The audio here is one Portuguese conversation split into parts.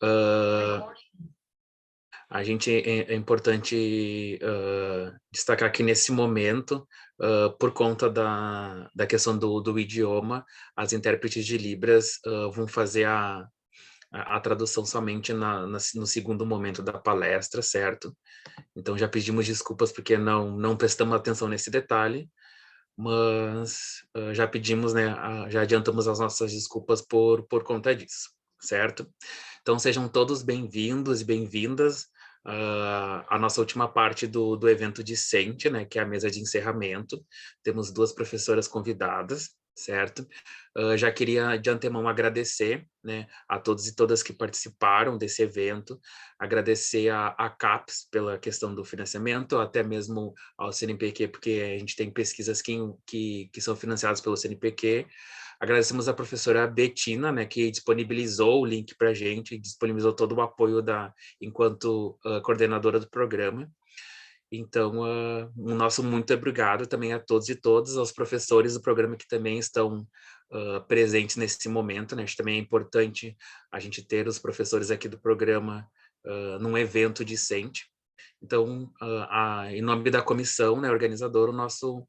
Uh, a gente é importante destacar que nesse momento, por conta da questão do idioma, as intérpretes de Libras vão fazer a tradução somente no segundo momento da palestra, certo? Então já pedimos desculpas porque não prestamos atenção nesse detalhe, mas já pedimos, né, já adiantamos as nossas desculpas por conta disso, certo? Então sejam todos bem-vindos e bem-vindas à nossa última parte do evento discente, né, que é a mesa de encerramento. Temos duas professoras convidadas, certo? Já queria de antemão agradecer, né, a todos e todas que participaram desse evento, agradecer a CAPES pela questão do financiamento, até mesmo ao CNPq, porque a gente tem pesquisas que são financiadas pelo CNPq. Agradecemos a professora Betina, né, que disponibilizou o link para a gente, disponibilizou todo o apoio enquanto coordenadora do programa. Então, um nosso muito obrigado também a todos e todas, aos professores do programa que também estão presentes nesse momento, né? Acho que também é importante a gente ter os professores aqui do programa num evento discente. Então, em nome da comissão, né, organizadora, o nosso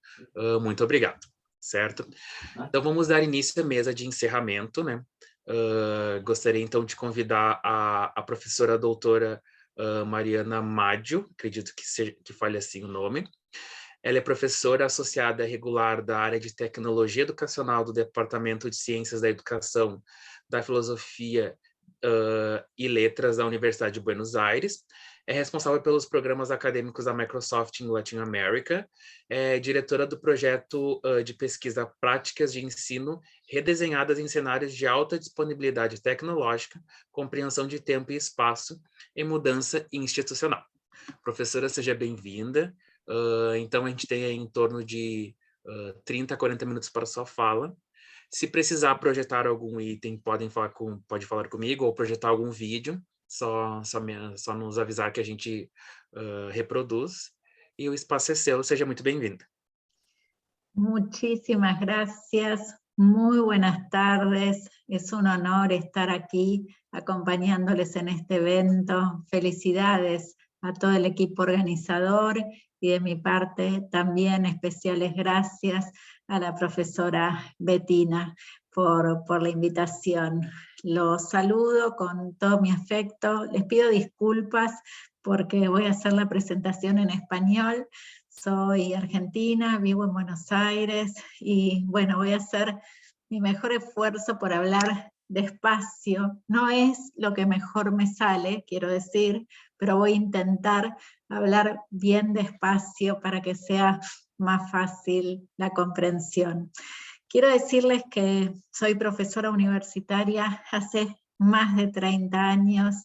muito obrigado, certo? Então, vamos dar início à mesa de encerramento, né? Gostaria, então, de convidar a professora doutora Mariana Maggio, acredito que fale assim o nome. Ela é professora associada regular da área de tecnologia educacional do Departamento de Ciências da Educação, da Filosofia e Letras da Universidade de Buenos Aires. É responsável pelos programas acadêmicos da Microsoft em Latin America, é diretora do projeto de pesquisa Práticas de Ensino Redesenhadas em Cenários de Alta Disponibilidade Tecnológica, Compreensão de Tempo e Espaço e Mudança Institucional. Professora, seja bem-vinda. Então, a gente tem aí em torno de 30 a 40 minutos para a sua fala. Se precisar projetar algum item, pode falar comigo, ou projetar algum vídeo, só nos avisar que a gente reproduz. E o espaço é seu, seja muito bem-vinda. Muchísimas gracias, muy buenas tardes, es un honor estar aquí acompañándoles en este evento. Felicidades a todo el equipo organizador y de mi parte también especiales gracias a la profesora Betina por la invitación. Los saludo con todo mi afecto, les pido disculpas porque voy a hacer la presentación en español. Soy argentina, vivo en Buenos Aires y bueno, voy a hacer mi mejor esfuerzo por hablar despacio. No es lo que mejor me sale, quiero decir, pero voy a intentar hablar bien despacio para que sea más fácil la comprensión. Quiero decirles que soy profesora universitaria hace más de 30 años.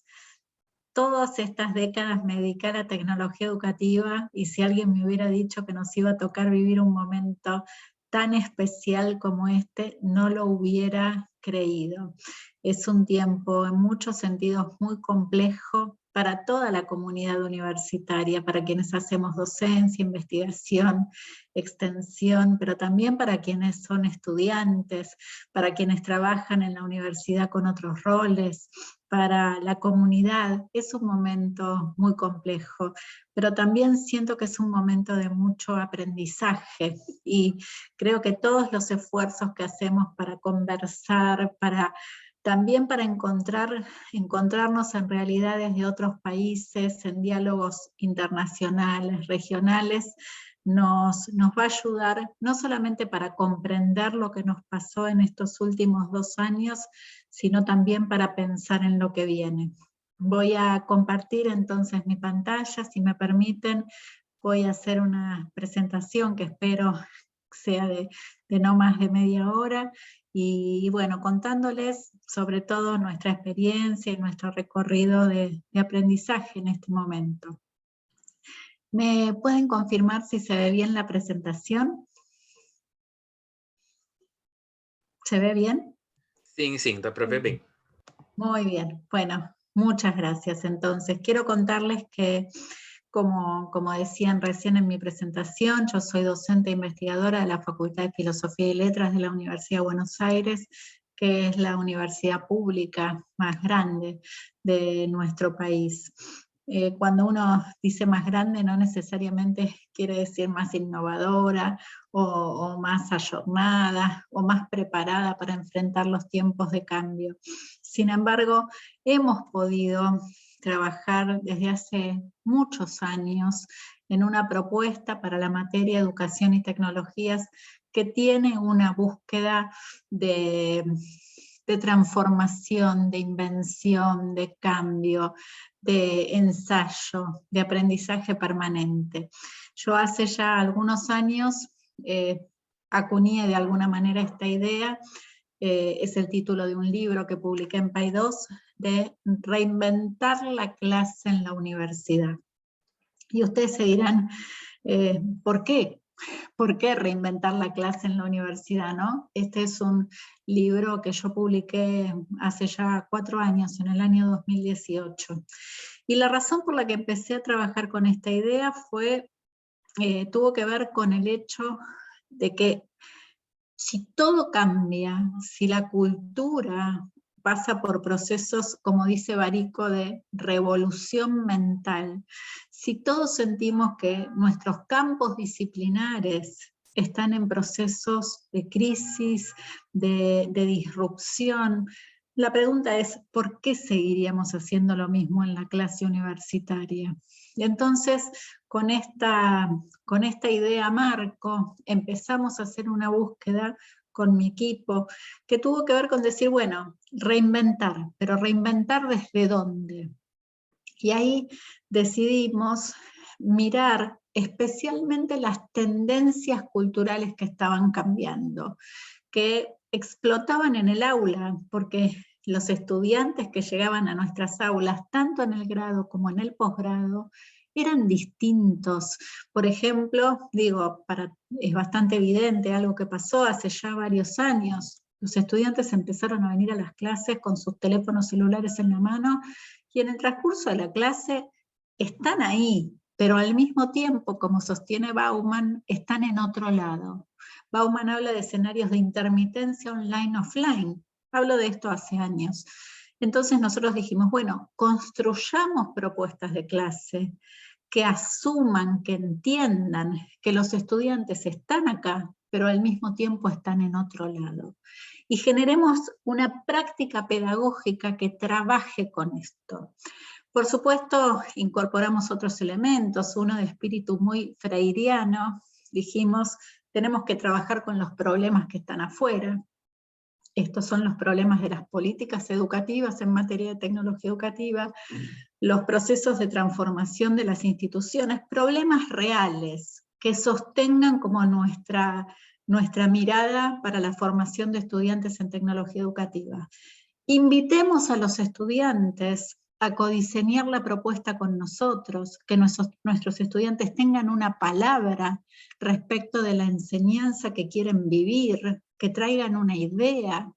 Todas estas décadas me dediqué a la tecnología educativa y si alguien me hubiera dicho que nos iba a tocar vivir un momento tan especial como este, no lo hubiera creído. Es un tiempo en muchos sentidos muy complejo para toda la comunidad universitaria, para quienes hacemos docencia, investigación, extensión, pero también para quienes son estudiantes, para quienes trabajan en la universidad con otros roles, para la comunidad. Es un momento muy complejo, pero también siento que es un momento de mucho aprendizaje y creo que todos los esfuerzos que hacemos para conversar, también para encontrarnos en realidades de otros países, en diálogos internacionales, regionales, nos va a ayudar no solamente para comprender lo que nos pasó en estos últimos 2 años, sino también para pensar en lo que viene. Voy a compartir entonces mi pantalla, si me permiten, voy a hacer una presentación que espero sea de no más de media hora, y bueno, contándoles sobre todo nuestra experiencia y nuestro recorrido de aprendizaje en este momento. ¿Me pueden confirmar si se ve bien la presentación? ¿Se ve bien? Sim, dá para ver bem. Muy bien, bueno, muchas gracias. Entonces, quiero contarles que, como decían recién en mi presentación, yo soy docente e investigadora de la Facultad de Filosofía y Letras de la Universidad de Buenos Aires. que es la universidad pública más grande de nuestro país. Cuando uno dice más grande no necesariamente quiere decir más innovadora o más ayornada o más preparada para enfrentar los tiempos de cambio. Sin embargo, hemos podido trabajar desde hace muchos años en una propuesta para la materia Educación y Tecnologías que tiene una búsqueda de transformación, de invención, de cambio, de ensayo, de aprendizaje permanente. Yo hace ya algunos años acuñé de alguna manera esta idea, es el título de un libro que publiqué en PAI2, de reinventar la clase en la universidad. Y ustedes se dirán, ¿por qué? ¿Por qué reinventar la clase en la universidad, no? Este es un libro que yo publiqué hace ya 4 años, en el año 2018. Y la razón por la que empecé a trabajar con esta idea tuvo que ver con el hecho de que si todo cambia, si la cultura pasa por procesos, como dice Barico, de revolución mental, si todos sentimos que nuestros campos disciplinares están en procesos de crisis, de disrupción, la pregunta es, ¿por qué seguiríamos haciendo lo mismo en la clase universitaria? Y entonces, con esta idea marco, empezamos a hacer una búsqueda con mi equipo, que tuvo que ver con decir, bueno, reinventar, pero reinventar ¿desde dónde? Y ahí decidimos mirar especialmente las tendencias culturales que estaban cambiando, que explotaban en el aula, porque los estudiantes que llegaban a nuestras aulas, tanto en el grado como en el posgrado, eran distintos. Por ejemplo, es bastante evidente algo que pasó hace ya varios años. Los estudiantes empezaron a venir a las clases con sus teléfonos celulares en la mano, y en el transcurso de la clase están ahí, pero al mismo tiempo, como sostiene Bauman, están en otro lado. Bauman habla de escenarios de intermitencia online-offline. Hablo de esto hace años. Entonces nosotros dijimos, bueno, construyamos propuestas de clase que asuman, que entiendan que los estudiantes están acá, pero al mismo tiempo están en otro lado. Y generemos una práctica pedagógica que trabaje con esto. Por supuesto, incorporamos otros elementos, uno de espíritu muy freiriano. Dijimos, tenemos que trabajar con los problemas que están afuera. Estos son los problemas de las políticas educativas en materia de tecnología educativa, los procesos de transformación de las instituciones, problemas reales que sostengan como nuestra mirada para la formación de estudiantes en tecnología educativa. Invitemos a los estudiantes a codiseñar la propuesta con nosotros, que nuestros estudiantes tengan una palabra respecto de la enseñanza que quieren vivir, que traigan una idea.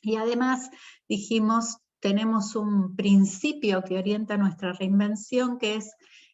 Y además dijimos, tenemos un principio que orienta nuestra reinvención, que es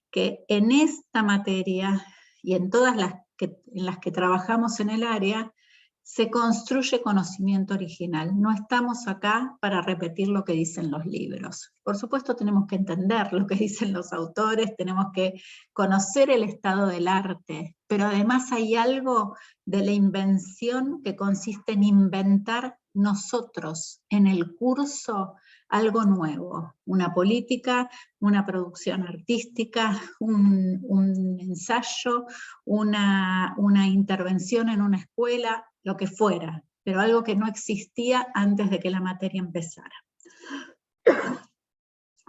que en esta materia y en todas en las que trabajamos en el área, se construye conocimiento original. No estamos acá para repetir lo que dicen los libros. Por supuesto tenemos que entender lo que dicen los autores, tenemos que conocer el estado del arte, pero además hay algo de la invención que consiste en inventar nosotros en el curso algo nuevo, una política, una producción artística, un ensayo, una intervención en una escuela, lo que fuera, pero algo que no existía antes de que la materia empezara.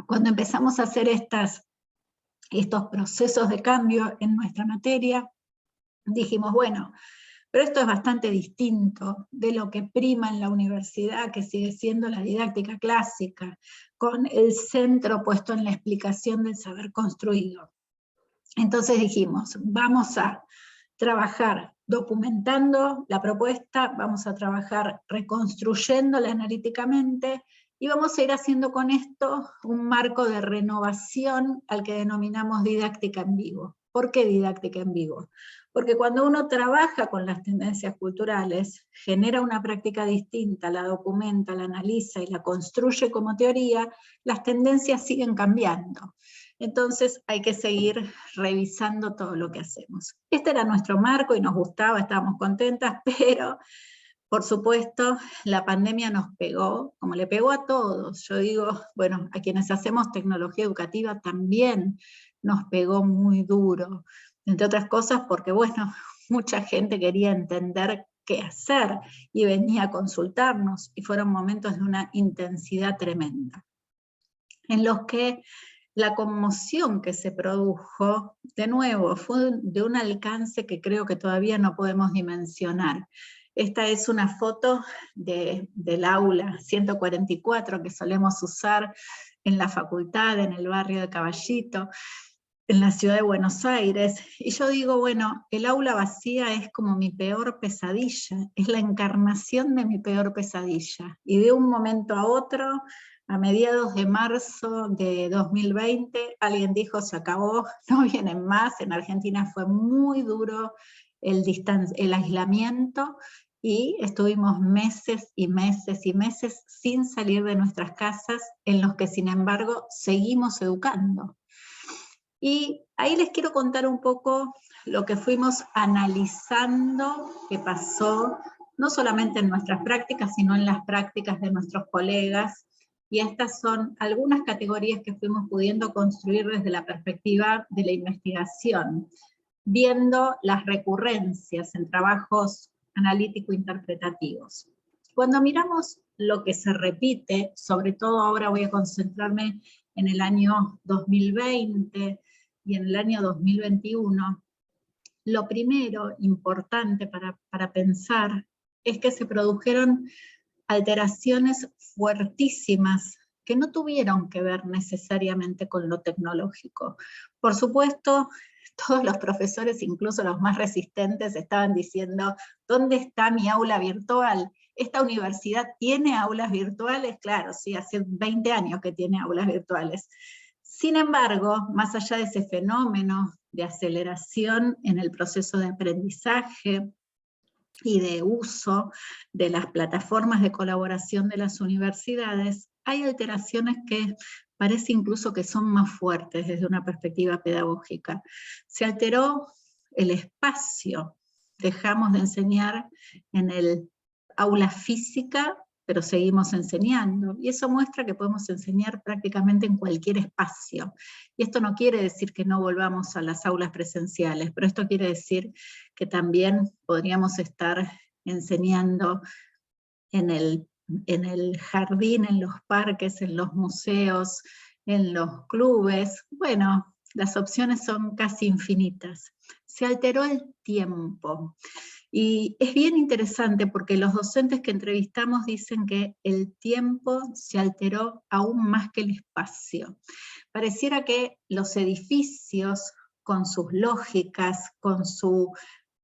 Cuando empezamos a hacer estos procesos de cambio en nuestra materia, dijimos, bueno, pero esto es bastante distinto de lo que prima en la universidad, que sigue siendo la didáctica clásica, con el centro puesto en la explicación del saber construido. Entonces dijimos, vamos a trabajar documentando la propuesta, vamos a trabajar reconstruyéndola analíticamente, y vamos a ir haciendo con esto un marco de renovación al que denominamos didáctica en vivo. ¿Por qué didáctica en vivo? Porque cuando uno trabaja con las tendencias culturales, genera una práctica distinta, la documenta, la analiza y la construye como teoría, las tendencias siguen cambiando. Entonces hay que seguir revisando todo lo que hacemos. Este era nuestro marco y nos gustaba, estábamos contentas, pero por supuesto la pandemia nos pegó, como le pegó a todos. Yo digo, bueno, a quienes hacemos tecnología educativa también nos pegó muy duro, entre otras cosas porque, bueno, mucha gente quería entender qué hacer y venía a consultarnos, y fueron momentos de una intensidad tremenda, en los que la conmoción que se produjo, de nuevo, fue de un alcance que creo que todavía no podemos dimensionar. Esta es una foto del aula 144 que solemos usar en la facultad, en el barrio de Caballito, en la ciudad de Buenos Aires, y yo digo, bueno, el aula vacía es como mi peor pesadilla, es la encarnación de mi peor pesadilla, y de un momento a otro, a mediados de marzo de 2020, alguien dijo, se acabó, no vienen más. En Argentina fue muy duro el aislamiento, y estuvimos meses y meses y meses sin salir de nuestras casas, en los que sin embargo seguimos educando. Y ahí les quiero contar un poco lo que fuimos analizando que pasó, no solamente en nuestras prácticas, sino en las prácticas de nuestros colegas, y estas son algunas categorías que fuimos pudiendo construir desde la perspectiva de la investigación, viendo las recurrencias en trabajos analítico-interpretativos. Cuando miramos lo que se repite, sobre todo ahora voy a concentrarme en el año 2020 y en el año 2021, lo primero importante para pensar es que se produjeron alteraciones fuertísimas que no tuvieron que ver necesariamente con lo tecnológico. Por supuesto, todos los profesores, incluso los más resistentes, estaban diciendo, ¿dónde está mi aula virtual? ¿Esta universidad tiene aulas virtuales? Claro, sí, hace 20 años que tiene aulas virtuales. Sin embargo, más allá de ese fenómeno de aceleración en el proceso de aprendizaje y de uso de las plataformas de colaboración de las universidades, hay alteraciones que parece incluso que son más fuertes desde una perspectiva pedagógica. Se alteró el espacio, dejamos de enseñar en el aula física, pero seguimos enseñando, y eso muestra que podemos enseñar prácticamente en cualquier espacio. Y esto no quiere decir que no volvamos a las aulas presenciales, pero esto quiere decir que también podríamos estar enseñando en el jardín, en los parques, en los museos, en los clubes. Bueno, las opciones son casi infinitas. Se alteró el tiempo. Y es bien interesante porque los docentes que entrevistamos dicen que el tiempo se alteró aún más que el espacio. Pareciera que los edificios, con sus lógicas, con su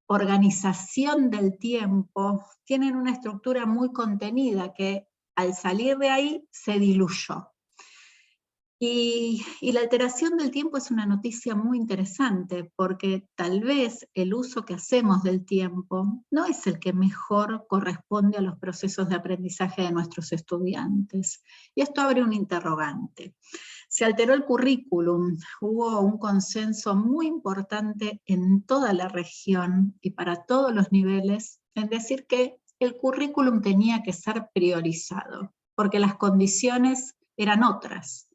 organización del tiempo, tienen una estructura muy contenida que al salir de ahí se diluyó. Y la alteración del tiempo es una noticia muy interesante, porque tal vez el uso que hacemos del tiempo no es el que mejor corresponde a los procesos de aprendizaje de nuestros estudiantes. Y esto abre un interrogante. Se alteró el currículum, hubo un consenso muy importante en toda la región y para todos los niveles en decir que el currículum tenía que ser priorizado, porque las condiciones eran otras.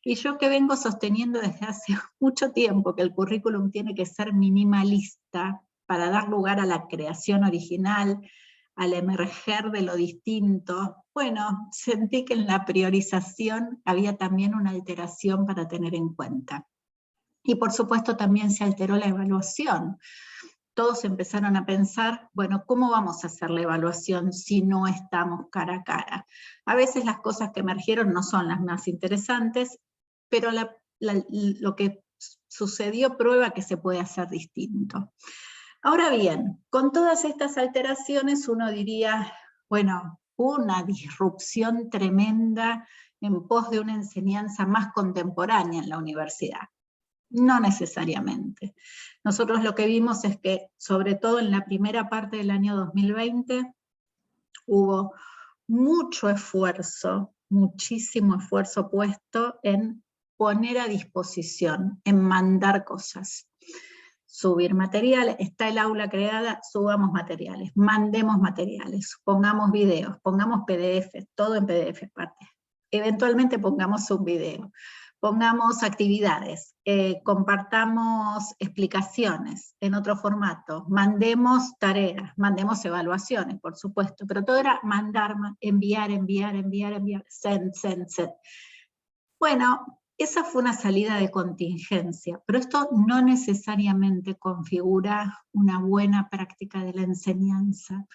Y yo que vengo sosteniendo desde hace mucho tiempo que el currículum tiene que ser minimalista para dar lugar a la creación original, al emerger de lo distinto, bueno, sentí que en la priorización había también una alteración para tener en cuenta. Y por supuesto también se alteró la evaluación. Todos empezaron a pensar, bueno, ¿cómo vamos a hacer la evaluación si no estamos cara a cara? A veces las cosas que emergieron no son las más interesantes, pero lo que sucedió prueba que se puede hacer distinto. Ahora bien, con todas estas alteraciones uno diría, bueno, una disrupción tremenda en pos de una enseñanza más contemporánea en la universidad. No necesariamente. Nosotros lo que vimos es que, sobre todo en la primera parte del año 2020, hubo mucho esfuerzo, muchísimo esfuerzo puesto en poner a disposición, en mandar cosas. Subir materiales, está el aula creada, subamos materiales, mandemos materiales, pongamos videos, pongamos PDF, todo en PDF parte. Eventualmente pongamos un video, pongamos actividades, compartamos explicaciones en otro formato, mandemos tareas, mandemos evaluaciones, por supuesto, pero todo era mandar, enviar, send. Bueno, esa fue una salida de contingencia, pero esto no necesariamente configura una buena práctica de la enseñanza.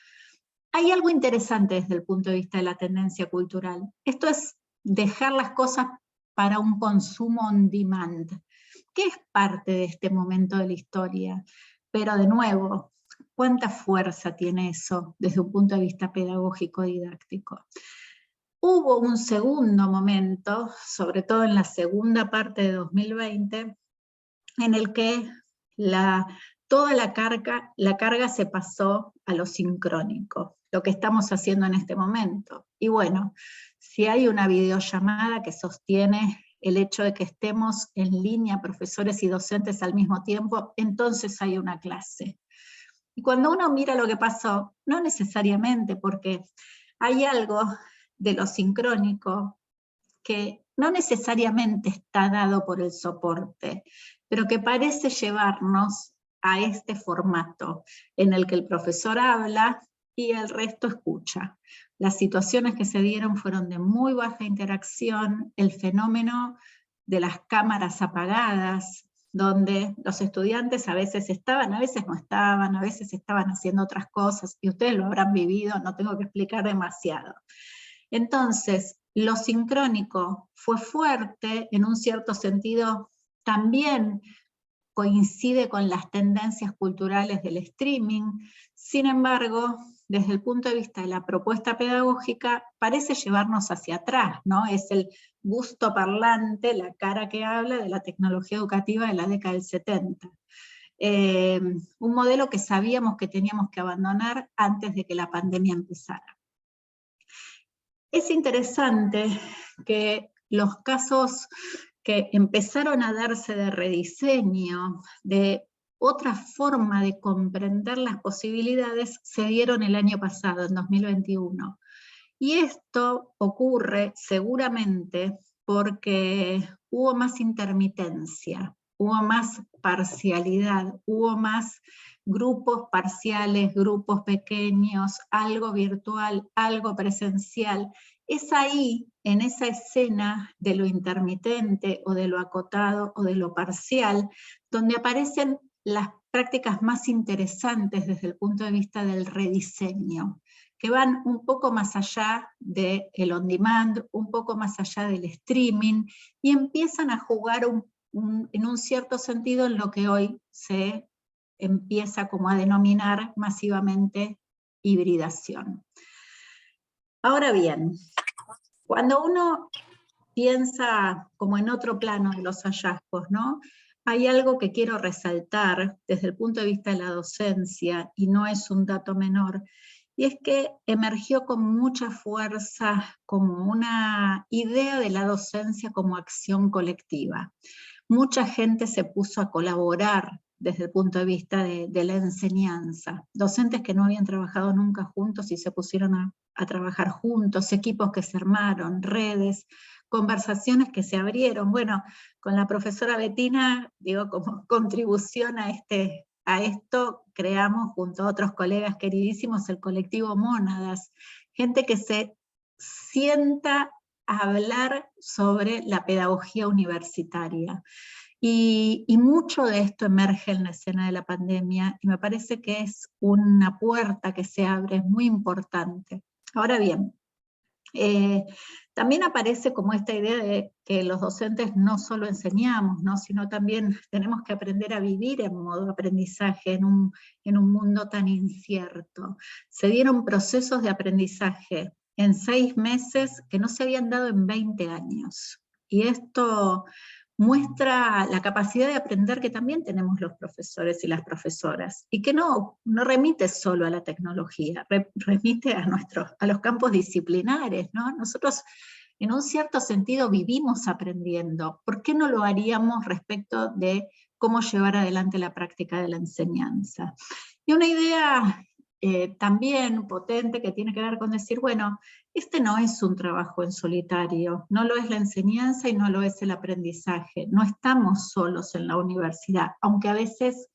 Hay algo interesante desde el punto de vista de la tendencia cultural. Esto es dejar las cosas para un consumo on demand, que es parte de este momento de la historia. Pero de nuevo, ¿cuánta fuerza tiene eso desde un punto de vista pedagógico didáctico? Hubo un segundo momento, sobre todo en la segunda parte de 2020, en el que toda la carga se pasó a lo sincrónico, lo que estamos haciendo en este momento. Y bueno, si hay una videollamada que sostiene el hecho de que estemos en línea profesores y docentes al mismo tiempo, entonces hay una clase. Y cuando uno mira lo que pasó, no necesariamente, porque hay algo de lo sincrónico que no necesariamente está dado por el soporte, pero que parece llevarnos a este formato en el que el profesor habla y el resto escucha. Las situaciones que se dieron fueron de muy baja interacción, el fenómeno de las cámaras apagadas, donde los estudiantes a veces estaban, a veces no estaban, a veces estaban haciendo otras cosas, y ustedes lo habrán vivido, no tengo que explicar demasiado. Entonces, lo sincrónico fue fuerte, en un cierto sentido también coincide con las tendencias culturales del streaming. Sin embargo, desde el punto de vista de la propuesta pedagógica, parece llevarnos hacia atrás, ¿no? Es el gusto parlante, la cara que habla de la tecnología educativa de la década del 70. Un modelo que sabíamos que teníamos que abandonar antes de que la pandemia empezara. Es interesante que los casos que empezaron a darse de rediseño, de otra forma de comprender las posibilidades, se dieron el año pasado, en 2021. Y esto ocurre seguramente porque hubo más intermitencia, hubo más parcialidad, hubo más grupos parciales, grupos pequeños, algo virtual, algo presencial. Es ahí, en esa escena de lo intermitente o de lo acotado o de lo parcial, donde aparecen las prácticas más interesantes desde el punto de vista del rediseño, que van un poco más allá del on demand, un poco más allá del streaming, y empiezan a jugar en un cierto sentido en lo que hoy se empieza como a denominar masivamente hibridación. Ahora bien, cuando uno piensa como en otro plano de los hallazgos, ¿no? Hay algo que quiero resaltar desde el punto de vista de la docencia, y no es un dato menor, y es que emergió con mucha fuerza como una idea de la docencia como acción colectiva. Mucha gente se puso a colaborar desde el punto de vista de la enseñanza. Docentes que no habían trabajado nunca juntos y se pusieron a trabajar juntos, equipos que se armaron, redes, conversaciones que se abrieron. Bueno, con la profesora Betina, digo, como contribución a esto, creamos junto a otros colegas queridísimos el colectivo Mónadas, gente que se sienta a hablar sobre la pedagogía universitaria. Y mucho de esto emerge en la escena de la pandemia, y me parece que es una puerta que se abre, es muy importante. Ahora bien, también aparece como esta idea de que los docentes no solo enseñamos, ¿no? Sino también tenemos que aprender a vivir en modo aprendizaje en un mundo tan incierto. Se dieron procesos de aprendizaje en 6 meses que no se habían dado en 20 años. Y esto muestra la capacidad de aprender que también tenemos los profesores y las profesoras, y que no remite solo a la tecnología, remite a los campos disciplinares, ¿no? Nosotros, en un cierto sentido, vivimos aprendiendo. ¿Por qué no lo haríamos respecto de cómo llevar adelante la práctica de la enseñanza? Y una idea también potente que tiene que ver con decir, bueno, este no es un trabajo en solitario, no lo es la enseñanza y no lo es el aprendizaje. No estamos solos en la universidad, aunque a veces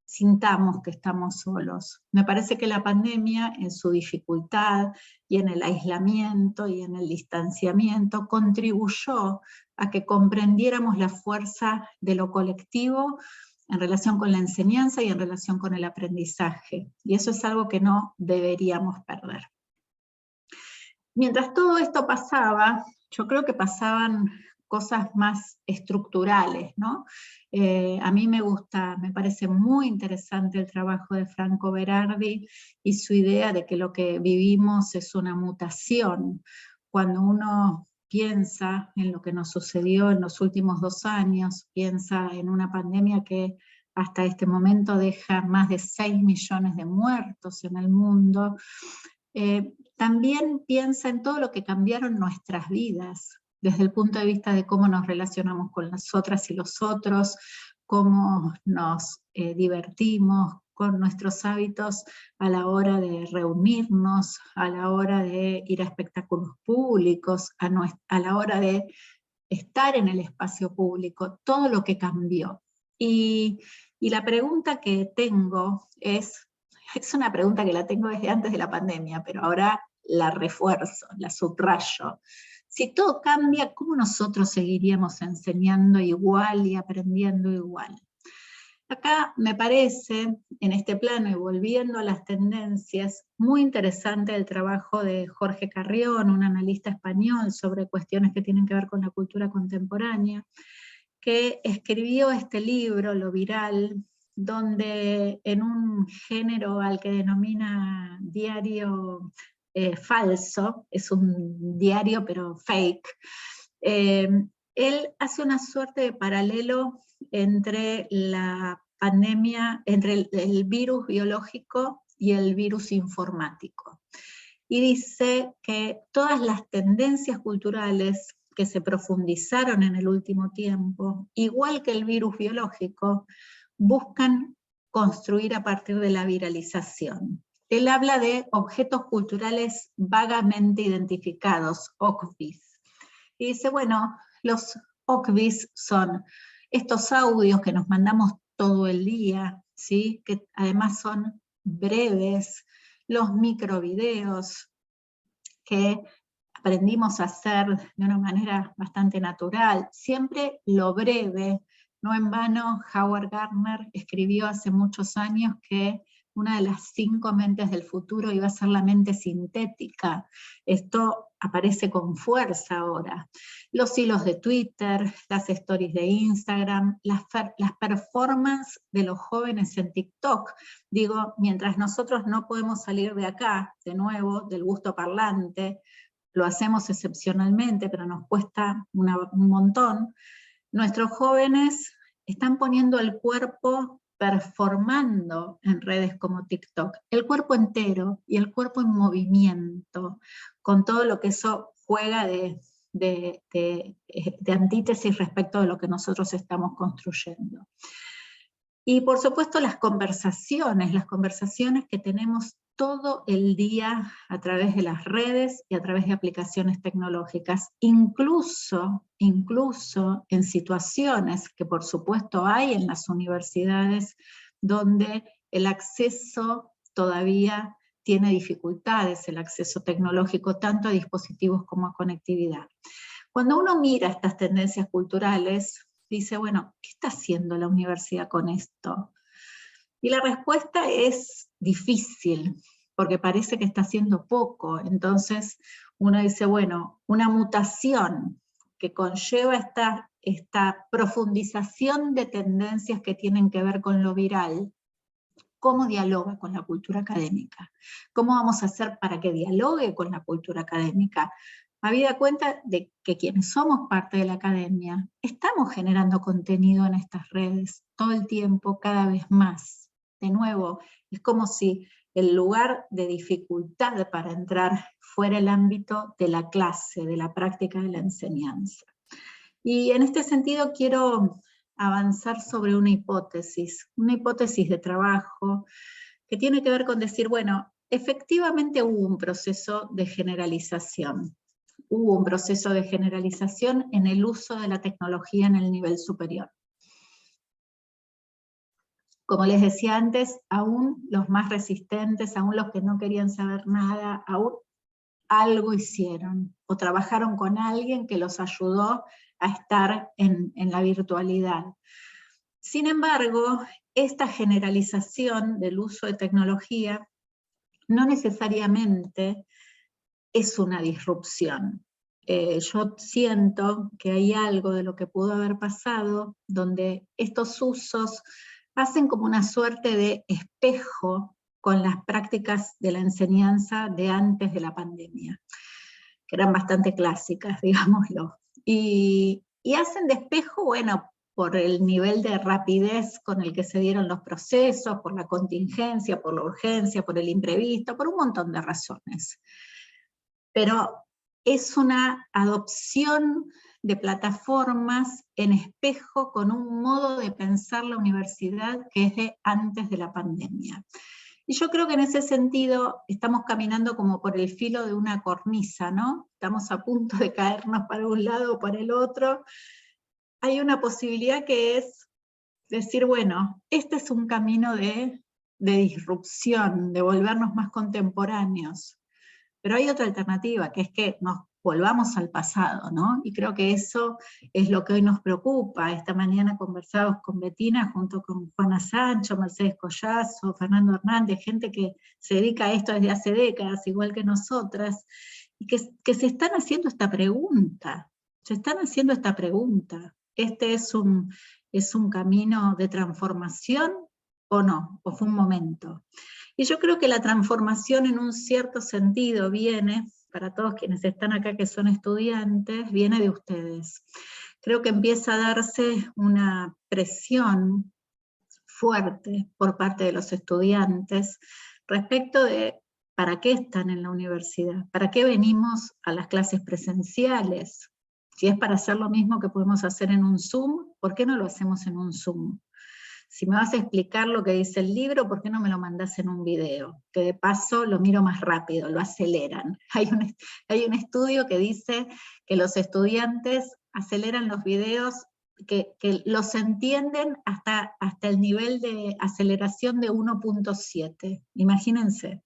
sintamos que estamos solos. Me parece que la pandemia, en su dificultad y en el aislamiento y en el distanciamiento, contribuyó a que comprendiéramos la fuerza de lo colectivo en relación con la enseñanza y en relación con el aprendizaje. Y eso es algo que no deberíamos perder. Mientras todo esto pasaba, yo creo que pasaban cosas más estructurales, ¿no? A mí me parece muy interesante el trabajo de Franco Berardi y su idea de que lo que vivimos es una mutación. Cuando uno piensa en lo que nos sucedió en los últimos 2 años, piensa en una pandemia que hasta este momento deja más de 6 millones de muertos en el mundo, también piensa en todo lo que cambiaron nuestras vidas, desde el punto de vista de cómo nos relacionamos con las otras y los otros, cómo nos divertimos, con nuestros hábitos a la hora de reunirnos, a la hora de ir a espectáculos públicos, a la hora de estar en el espacio público, todo lo que cambió. Y la pregunta que tengo es una pregunta que la tengo desde antes de la pandemia, pero ahora la refuerzo, la subrayo. Si todo cambia, ¿cómo nosotros seguiríamos enseñando igual y aprendiendo igual? Acá me parece, en este plano y volviendo a las tendencias, muy interesante el trabajo de Jorge Carrión, un analista español sobre cuestiones que tienen que ver con la cultura contemporánea, que escribió este libro, Lo Viral, donde en un género al que denomina diario falso, es un diario pero fake, él hace una suerte de paralelo entre la pandemia, entre el virus biológico y el virus informático. Y dice que todas las tendencias culturales que se profundizaron en el último tiempo, igual que el virus biológico, buscan construir a partir de la viralización. Él habla de objetos culturales vagamente identificados, OCVIs. Y dice, bueno, los OCVIs son estos audios que nos mandamos todo el día, ¿sí? Que además son breves, los microvideos que aprendimos a hacer de una manera bastante natural, siempre lo breve. No en vano, Howard Gardner escribió hace muchos años que una de las 5 mentes del futuro iba a ser la mente sintética. Esto aparece con fuerza ahora. Los hilos de Twitter, las stories de Instagram, las performances de los jóvenes en TikTok. Digo, mientras nosotros no podemos salir de acá, de nuevo, del gusto parlante, lo hacemos excepcionalmente, pero nos cuesta un montón, nuestros jóvenes están poniendo el cuerpo performando en redes como TikTok, el cuerpo entero y el cuerpo en movimiento, con todo lo que eso juega de antítesis respecto de lo que nosotros estamos construyendo. Y por supuesto las conversaciones que tenemos todo el día a través de las redes y a través de aplicaciones tecnológicas, incluso en situaciones que por supuesto hay en las universidades donde el acceso todavía tiene dificultades, el acceso tecnológico tanto a dispositivos como a conectividad. Cuando uno mira estas tendencias culturales, dice, bueno, ¿qué está haciendo la universidad con esto? Y la respuesta es difícil, porque parece que está haciendo poco. Entonces uno dice, bueno, una mutación que conlleva esta profundización de tendencias que tienen que ver con lo viral, ¿cómo dialoga con la cultura académica? ¿Cómo vamos a hacer para que dialogue con la cultura académica? habida cuenta de que quienes somos parte de la academia, estamos generando contenido en estas redes todo el tiempo, cada vez más. De nuevo, es como si el lugar de dificultad para entrar fuera el ámbito de la clase, de la práctica de la enseñanza. Y en este sentido quiero avanzar sobre una hipótesis de trabajo, que tiene que ver con decir, bueno, efectivamente hubo un proceso de generalización. Hubo un proceso de generalización en el uso de la tecnología en el nivel superior. Como les decía antes, aún los más resistentes, aún los que no querían saber nada, aún algo hicieron, o trabajaron con alguien que los ayudó a estar en la virtualidad. Sin embargo, esta generalización del uso de tecnología no necesariamente es una disrupción. Yo siento que hay algo de lo que pudo haber pasado, donde estos usos hacen como una suerte de espejo con las prácticas de la enseñanza de antes de la pandemia, que eran bastante clásicas, digámoslo. Y hacen de espejo, bueno, por el nivel de rapidez con el que se dieron los procesos, por la contingencia, por la urgencia, por el imprevisto, por un montón de razones. Pero es una adopción de plataformas en espejo con un modo de pensar la universidad que es de antes de la pandemia. Y yo creo que en ese sentido estamos caminando como por el filo de una cornisa, ¿no? Estamos a punto de caernos para un lado o para el otro. Hay una posibilidad que es decir, bueno, este es un camino de disrupción, de volvernos más contemporáneos. Pero hay otra alternativa, que es que nos volvamos al pasado, ¿no? Y creo que eso es lo que hoy nos preocupa. Esta mañana conversamos con Betina, junto con Juana Sancho, Mercedes Collazo, Fernando Hernández, gente que se dedica a esto desde hace décadas, igual que nosotras, y que se están haciendo esta pregunta. Se están haciendo esta pregunta. ¿Este es un camino de transformación o no? ¿O fue un momento? Y yo creo que la transformación en un cierto sentido viene, para todos quienes están acá que son estudiantes, viene de ustedes. Creo que empieza a darse una presión fuerte por parte de los estudiantes respecto de para qué están en la universidad, para qué venimos a las clases presenciales. Si es para hacer lo mismo que podemos hacer en un Zoom, ¿por qué no lo hacemos en un Zoom? Si me vas a explicar lo que dice el libro, ¿por qué no me lo mandás en un video? Que de paso lo miro más rápido, lo aceleran. Hay un estudio que dice que los estudiantes aceleran los videos, que los entienden hasta el nivel de aceleración de 1.7. Imagínense.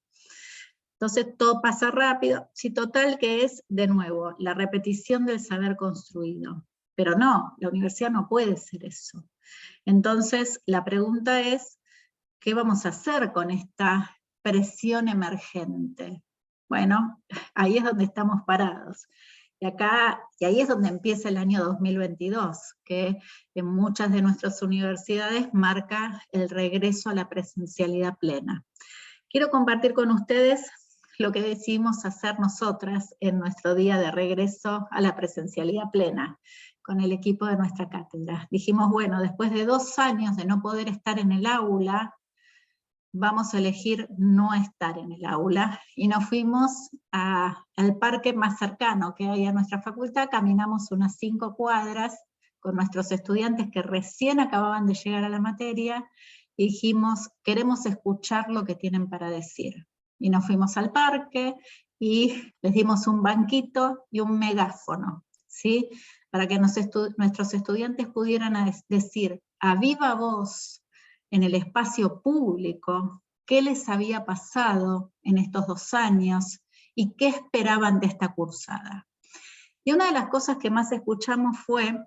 Entonces todo pasa rápido. Sí, total que es, de nuevo, la repetición del saber construido. Pero no, la universidad no puede ser eso. Entonces, la pregunta es, ¿qué vamos a hacer con esta presión emergente? Bueno, ahí es donde estamos parados. Y ahí es donde empieza el año 2022, que en muchas de nuestras universidades marca el regreso a la presencialidad plena. Quiero compartir con ustedes lo que decidimos hacer nosotras en nuestro día de regreso a la presencialidad plena, con el equipo de nuestra cátedra. Dijimos, bueno, después de 2 años de no poder estar en el aula, vamos a elegir no estar en el aula, y nos fuimos al parque más cercano que hay a nuestra facultad, caminamos unas 5 cuadras con nuestros estudiantes que recién acababan de llegar a la materia, y dijimos, queremos escuchar lo que tienen para decir. Y nos fuimos al parque, y les dimos un banquito y un megáfono, ¿sí? Para que nuestros estudiantes pudieran decir a viva voz, en el espacio público, qué les había pasado en estos 2 años, y qué esperaban de esta cursada. Y una de las cosas que más escuchamos fue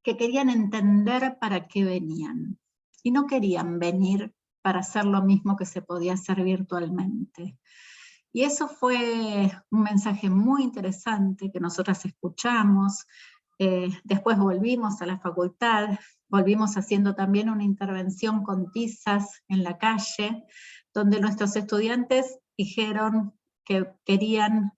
que querían entender para qué venían, y no querían venir para hacer lo mismo que se podía hacer virtualmente. Y eso fue un mensaje muy interesante que nosotras escuchamos. Después volvimos a la facultad, volvimos haciendo también una intervención con tizas en la calle, donde nuestros estudiantes dijeron que querían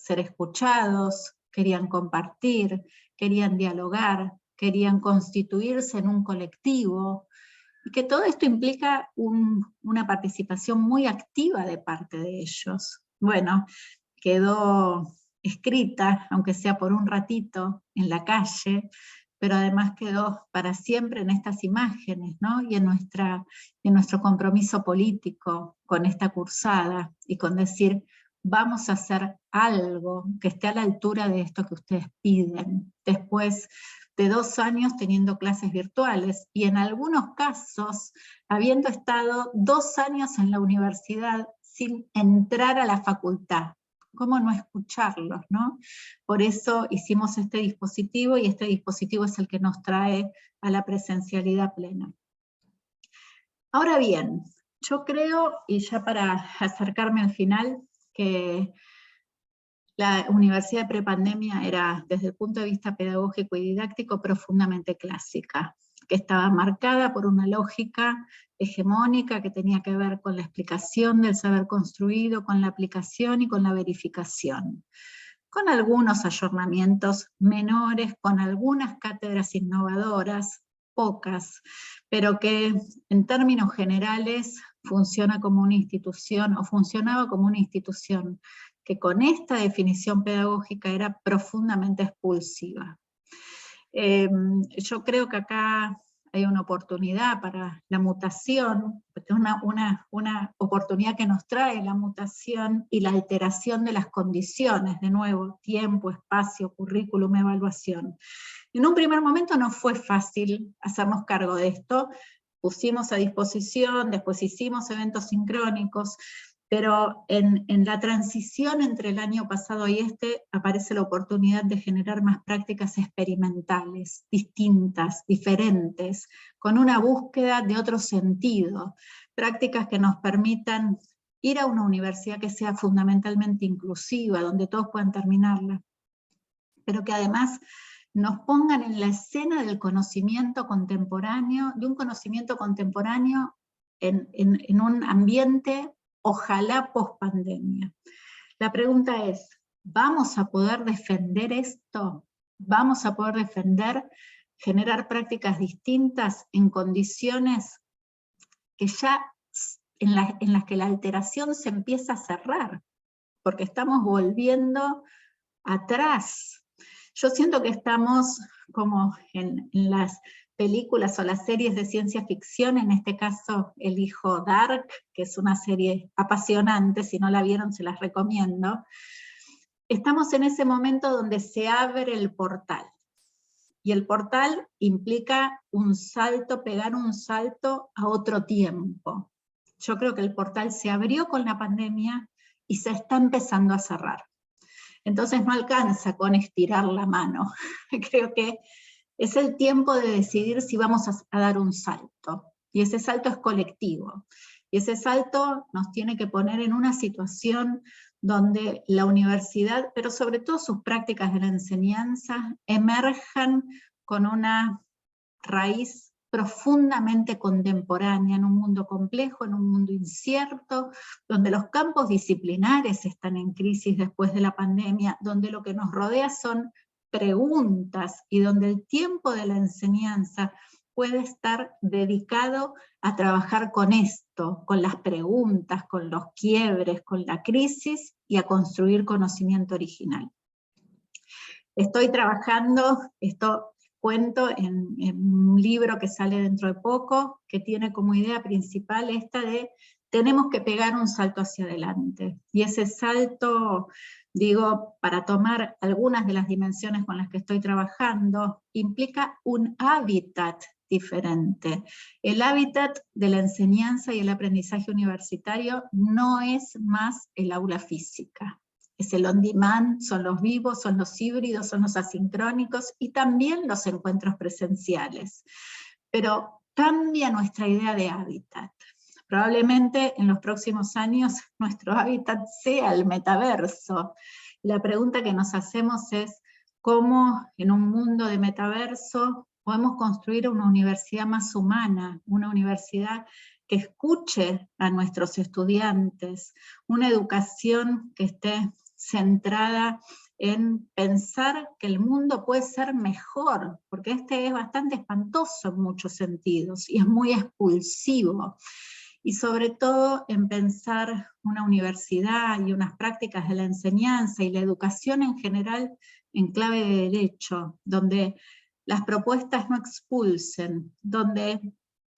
ser escuchados, querían compartir, querían dialogar, querían constituirse en un colectivo, y que todo esto implica una participación muy activa de parte de ellos. Bueno, quedó escrita, aunque sea por un ratito, en la calle, pero además quedó para siempre en estas imágenes, ¿no? Y en nuestro compromiso político con esta cursada, y con decir, vamos a hacer algo que esté a la altura de esto que ustedes piden. Después de 2 años teniendo clases virtuales, y en algunos casos, habiendo estado 2 años en la universidad sin entrar a la facultad. ¿Cómo no escucharlos, no? Por eso hicimos este dispositivo, y este dispositivo es el que nos trae a la presencialidad plena. Ahora bien, yo creo, y ya para acercarme al final, que la universidad de prepandemia era, desde el punto de vista pedagógico y didáctico, profundamente clásica, que estaba marcada por una lógica hegemónica que tenía que ver con la explicación del saber construido, con la aplicación y con la verificación, con algunos ayornamientos menores, con algunas cátedras innovadoras, pocas, pero que en términos generales funciona como una institución, o funcionaba como una institución, que con esta definición pedagógica era profundamente expulsiva. Yo creo que acá hay una oportunidad para la mutación, una oportunidad que nos trae la mutación y la alteración de las condiciones, de nuevo, tiempo, espacio, currículum, evaluación. En un primer momento no fue fácil hacernos cargo de esto, pusimos a disposición, después hicimos eventos sincrónicos, pero en la transición entre el año pasado y aparece la oportunidad de generar más prácticas experimentales, distintas, diferentes, con una búsqueda de otro sentido, prácticas que nos permitan ir a una universidad que sea fundamentalmente inclusiva, donde todos puedan terminarla, pero que además nos pongan en la escena del conocimiento contemporáneo, de un conocimiento contemporáneo en un ambiente, ojalá post-pandemia. La pregunta es, ¿vamos a poder defender esto? ¿Vamos a poder defender, generar prácticas distintas en condiciones que ya, en las que la alteración se empieza a cerrar? Porque estamos volviendo atrás. Yo siento que estamos como en las películas o las series de ciencia ficción, en este caso elijo Dark, que es una serie apasionante, si no la vieron se las recomiendo. Estamos en ese momento donde se abre el portal, y el portal implica un salto, pegar un salto a otro tiempo. Yo creo que el portal se abrió con la pandemia y se está empezando a cerrar. Entonces no alcanza con estirar la mano. Creo que es el tiempo de decidir si vamos a dar un salto. Y ese salto es colectivo. Y ese salto nos tiene que poner en una situación donde la universidad, pero sobre todo sus prácticas de la enseñanza, emerjan con una raíz profundamente contemporánea, en un mundo complejo, en un mundo incierto, donde los campos disciplinares están en crisis después de la pandemia, donde lo que nos rodea son preguntas, y donde el tiempo de la enseñanza puede estar dedicado a trabajar con esto, con las preguntas, con los quiebres, con la crisis, y a construir conocimiento original. Estoy trabajando, cuento en un libro que sale dentro de poco, que tiene como idea principal esta de tenemos que pegar un salto hacia adelante. Y ese salto, digo, para tomar algunas de las dimensiones con las que estoy trabajando, implica un hábitat diferente. El hábitat de la enseñanza y el aprendizaje universitario no es más el aula física. Es el on demand, son los vivos, son los híbridos, son los asincrónicos, y también los encuentros presenciales. Pero cambia nuestra idea de hábitat. Probablemente en los próximos años nuestro hábitat sea el metaverso. La pregunta que nos hacemos es cómo en un mundo de metaverso podemos construir una universidad más humana, una universidad que escuche a nuestros estudiantes, una educación que esté centrada en pensar que el mundo puede ser mejor, porque este es bastante espantoso en muchos sentidos y es muy expulsivo. Y sobre todo en pensar una universidad y unas prácticas de la enseñanza y la educación en general en clave de derecho, donde las propuestas no expulsen, donde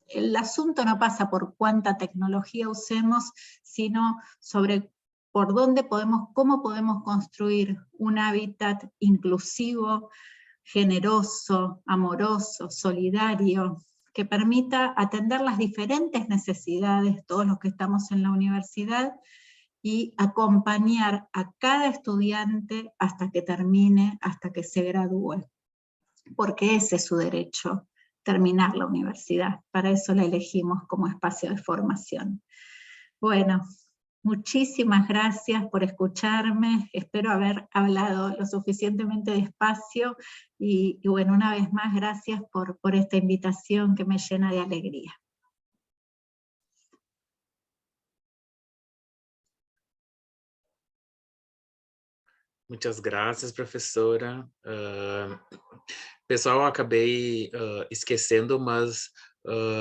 el asunto no pasa por cuánta tecnología usemos, sino sobre por dónde podemos, cómo podemos construir un hábitat inclusivo, generoso, amoroso, solidario, que permita atender las diferentes necesidades, todos los que estamos en la universidad, y acompañar a cada estudiante hasta que termine, hasta que se gradúe. Porque ese es su derecho, terminar la universidad. Para eso la elegimos como espacio de formación. Bueno, muchísimas gracias por escucharme, espero haber hablado lo suficientemente despacio y bueno, una vez más gracias por esta invitación que me llena de alegría. Muitas graças, professora. Pessoal, eu acabei esquecendo, mas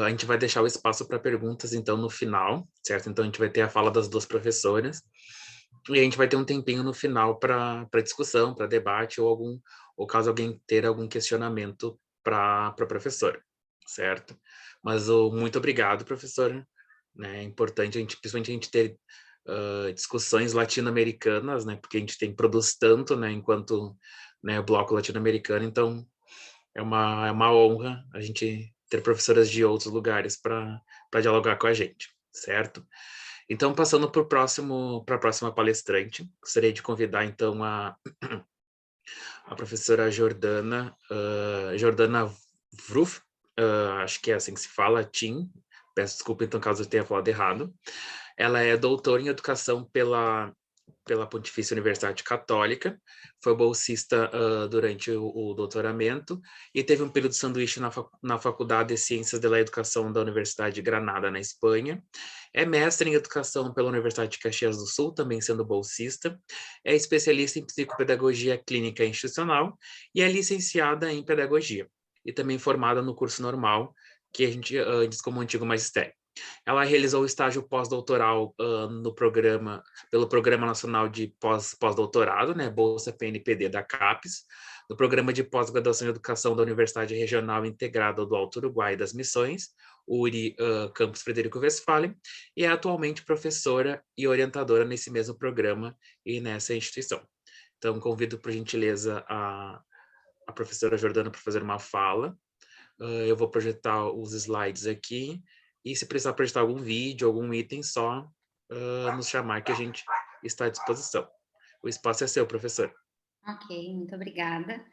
a gente vai deixar o espaço para perguntas, então, no final, certo? Então, a gente vai ter a fala das duas professoras, e a gente vai ter um tempinho no final para discussão, para debate, ou caso alguém ter algum questionamento para a professora, certo? Mas muito obrigado, professora. Né? É importante, principalmente a gente ter discussões latino-americanas, né? Porque a gente produz tanto, né? Enquanto, né, bloco latino-americano, então é uma honra a gente ter professoras de outros lugares para dialogar com a gente, certo? Então, passando para a próxima palestrante, gostaria de convidar, então, a professora Jordana Vruf, acho que é assim que se fala, Tim, peço desculpa, então, caso eu tenha falado errado. Ela é doutora em educação pela Pontifícia Universidade Católica, foi bolsista durante o doutoramento e teve um período de sanduíche na Faculdade de Ciências da Educação da Universidade de Granada, na Espanha. É mestre em educação pela Universidade de Caxias do Sul, também sendo bolsista. É especialista em psicopedagogia clínica institucional e é licenciada em pedagogia. E também formada no curso normal, que a gente diz como antigo magistério. Ela realizou o estágio pós-doutoral pelo Programa Nacional de Pós-Doutorado, né, Bolsa PNPD da CAPES, no Programa de Pós-Graduação em Educação da Universidade Regional Integrada do Alto Uruguai e das Missões, URI Campus Frederico Westphalen, e é atualmente professora e orientadora nesse mesmo programa e nessa instituição. Então, convido, por gentileza, a professora Jordana para fazer uma fala. Eu vou projetar os slides aqui, e se precisar projetar algum vídeo, algum item, só nos chamar que a gente está à disposição. O espaço é seu, professora. Ok, muito obrigada.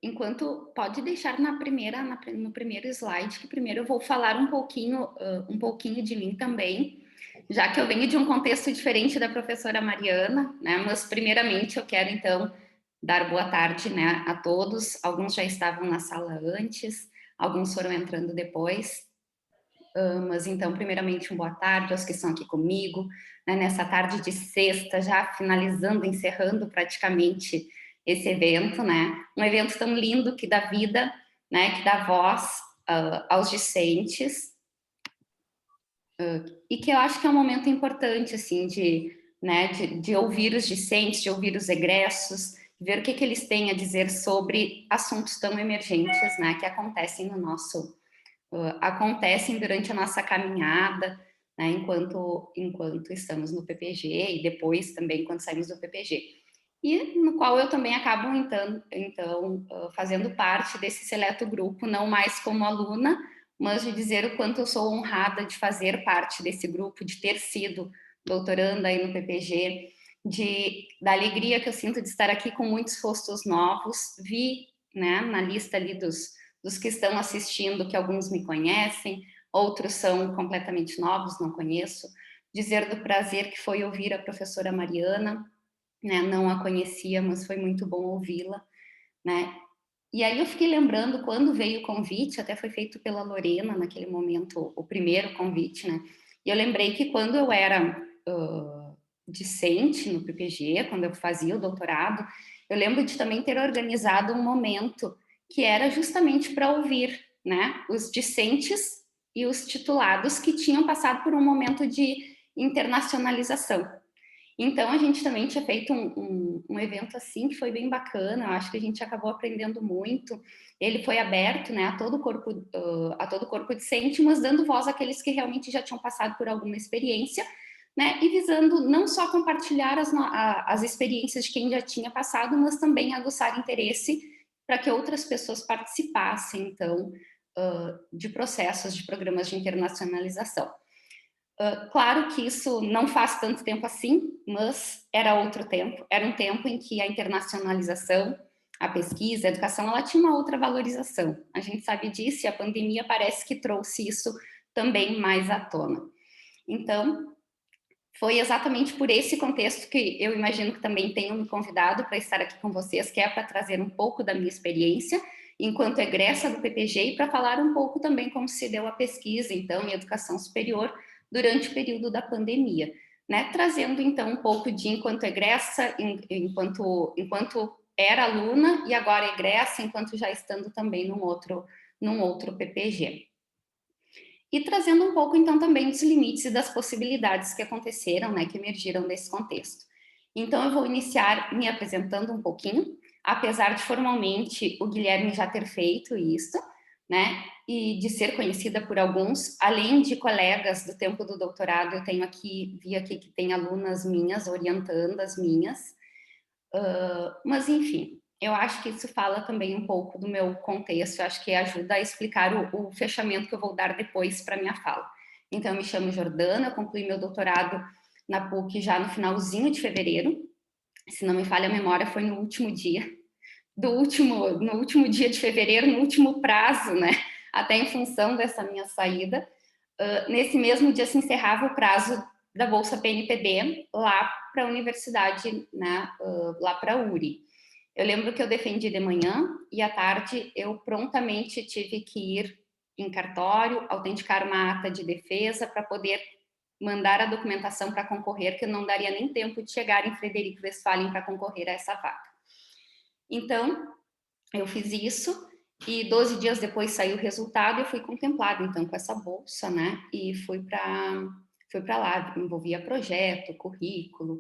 Enquanto, pode deixar no primeiro slide, que primeiro eu vou falar um pouquinho de mim também, já que eu venho de um contexto diferente da professora Mariana, né? Mas primeiramente eu quero então dar boa tarde, né, a todos. Alguns já estavam na sala antes, alguns foram entrando depois. Mas então, primeiramente, boa tarde aos que estão aqui comigo, né, nessa tarde de sexta, já finalizando, encerrando praticamente esse evento, né, um evento tão lindo que dá vida, né, que dá voz aos discentes, e que eu acho que é um momento importante, assim, de ouvir os discentes, de ouvir os egressos, ver o que eles têm a dizer sobre assuntos tão emergentes, né, que acontecem acontecem durante a nossa caminhada, né, enquanto estamos no PPG e depois também quando saímos do PPG. E no qual eu também acabo, então fazendo parte desse seleto grupo, não mais como aluna, mas de dizer o quanto eu sou honrada de fazer parte desse grupo, de ter sido doutoranda aí no PPG, da alegria que eu sinto de estar aqui com muitos rostos novos. Vi, né, na lista ali dos que estão assistindo, que alguns me conhecem, outros são completamente novos, não conheço. Dizer do prazer que foi ouvir a professora Mariana, né? Não a conhecia, mas foi muito bom ouvi-la, né? E aí eu fiquei lembrando, quando veio o convite, até foi feito pela Lorena, naquele momento, o primeiro convite, né? E eu lembrei que quando eu era discente no PPG, quando eu fazia o doutorado, eu lembro de também ter organizado um momento que era justamente para ouvir, né, os discentes e os titulados que tinham passado por um momento de internacionalização. Então, a gente também tinha feito um evento assim, que foi bem bacana, eu acho que a gente acabou aprendendo muito. Ele foi aberto, né, a todo o corpo discente, mas dando voz àqueles que realmente já tinham passado por alguma experiência, né, e visando não só compartilhar as experiências de quem já tinha passado, mas também aguçar interesse para que outras pessoas participassem, então, de processos, de programas de internacionalização. Claro que isso não faz tanto tempo assim, mas era outro tempo. Era um tempo em que a internacionalização, a pesquisa, a educação, ela tinha uma outra valorização. A gente sabe disso e a pandemia parece que trouxe isso também mais à tona. Então, foi exatamente por esse contexto que eu imagino que também tenham me convidado para estar aqui com vocês, que é para trazer um pouco da minha experiência enquanto egressa do PPG e para falar um pouco também como se deu a pesquisa, então, em educação superior durante o período da pandemia, né? Trazendo, então, um pouco de enquanto egressa, enquanto era aluna e agora egressa, enquanto já estando também num outro PPG. E trazendo um pouco, então, também dos limites e das possibilidades que aconteceram, né, que emergiram desse contexto. Então, eu vou iniciar me apresentando um pouquinho, apesar de formalmente o Guilherme já ter feito isso, né, e de ser conhecida por alguns, além de colegas do tempo do doutorado, eu tenho aqui, vi aqui que tem alunas minhas, orientandas minhas, mas enfim, eu acho que isso fala também um pouco do meu contexto, eu acho que ajuda a explicar o fechamento que eu vou dar depois para minha fala. Então, eu me chamo Jordana, eu concluí meu doutorado na PUC já no finalzinho de fevereiro, se não me falha a memória, foi no último dia no último dia de fevereiro, no último prazo, né? Até em função dessa minha saída. Nesse mesmo dia se encerrava o prazo da Bolsa PNPD lá para a universidade, né? Lá para a URI. Eu lembro que eu defendi de manhã e à tarde eu prontamente tive que ir em cartório, autenticar uma ata de defesa para poder mandar a documentação para concorrer, que não daria nem tempo de chegar em Frederico Westphalen para concorrer a essa vaga. Então, eu fiz isso e 12 dias depois saiu o resultado e eu fui contemplada, então, com essa bolsa, né? E fui para lá, envolvia projeto, currículo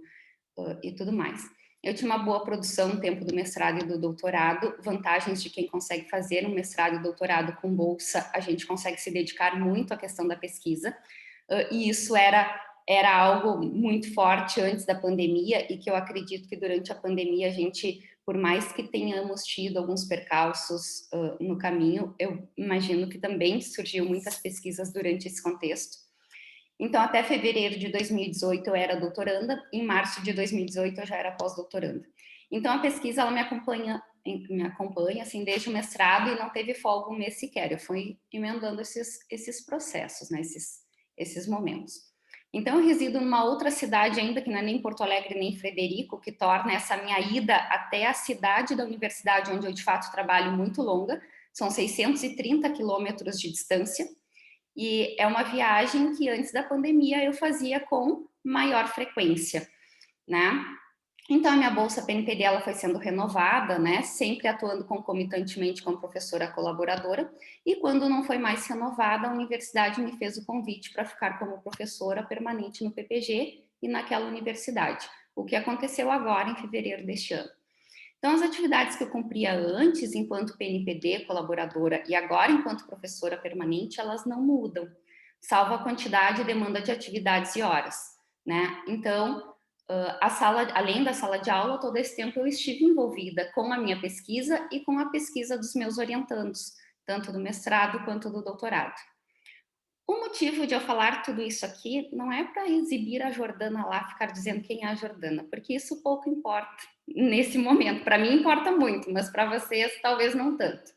e tudo mais. Eu tinha uma boa produção no tempo do mestrado e do doutorado, vantagens de quem consegue fazer um mestrado e doutorado com bolsa, a gente consegue se dedicar muito à questão da pesquisa, e isso era algo muito forte antes da pandemia e que eu acredito que durante a pandemia a gente, por mais que tenhamos tido alguns percalços no caminho, eu imagino que também surgiu muitas pesquisas durante esse contexto. Então, até fevereiro de 2018 eu era doutoranda, em março de 2018 eu já era pós-doutoranda. Então, a pesquisa ela me acompanha assim, desde o mestrado e não teve folga um mês sequer. Eu fui emendando esses processos, né, esses momentos. Então, eu resido numa outra cidade ainda, que não é nem Porto Alegre nem Frederico, que torna essa minha ida até a cidade da universidade, onde eu de fato trabalho, muito longa. São 630 quilômetros de distância. E é uma viagem que antes da pandemia eu fazia com maior frequência, né? Então, a minha bolsa PNPD ela foi sendo renovada, né? Sempre atuando concomitantemente como professora colaboradora. E quando não foi mais renovada, a universidade me fez o convite para ficar como professora permanente no PPG e naquela universidade. O que aconteceu agora em fevereiro deste ano. Então, as atividades que eu cumpria antes, enquanto PNPD, colaboradora, e agora enquanto professora permanente, elas não mudam, salvo a quantidade e demanda de atividades e horas, né? Então, além da sala de aula, todo esse tempo eu estive envolvida com a minha pesquisa e com a pesquisa dos meus orientandos, tanto do mestrado quanto do doutorado. O motivo de eu falar tudo isso aqui não é para exibir a Jordana lá, ficar dizendo quem é a Jordana, porque isso pouco importa nesse momento. Para mim importa muito, mas para vocês talvez não tanto.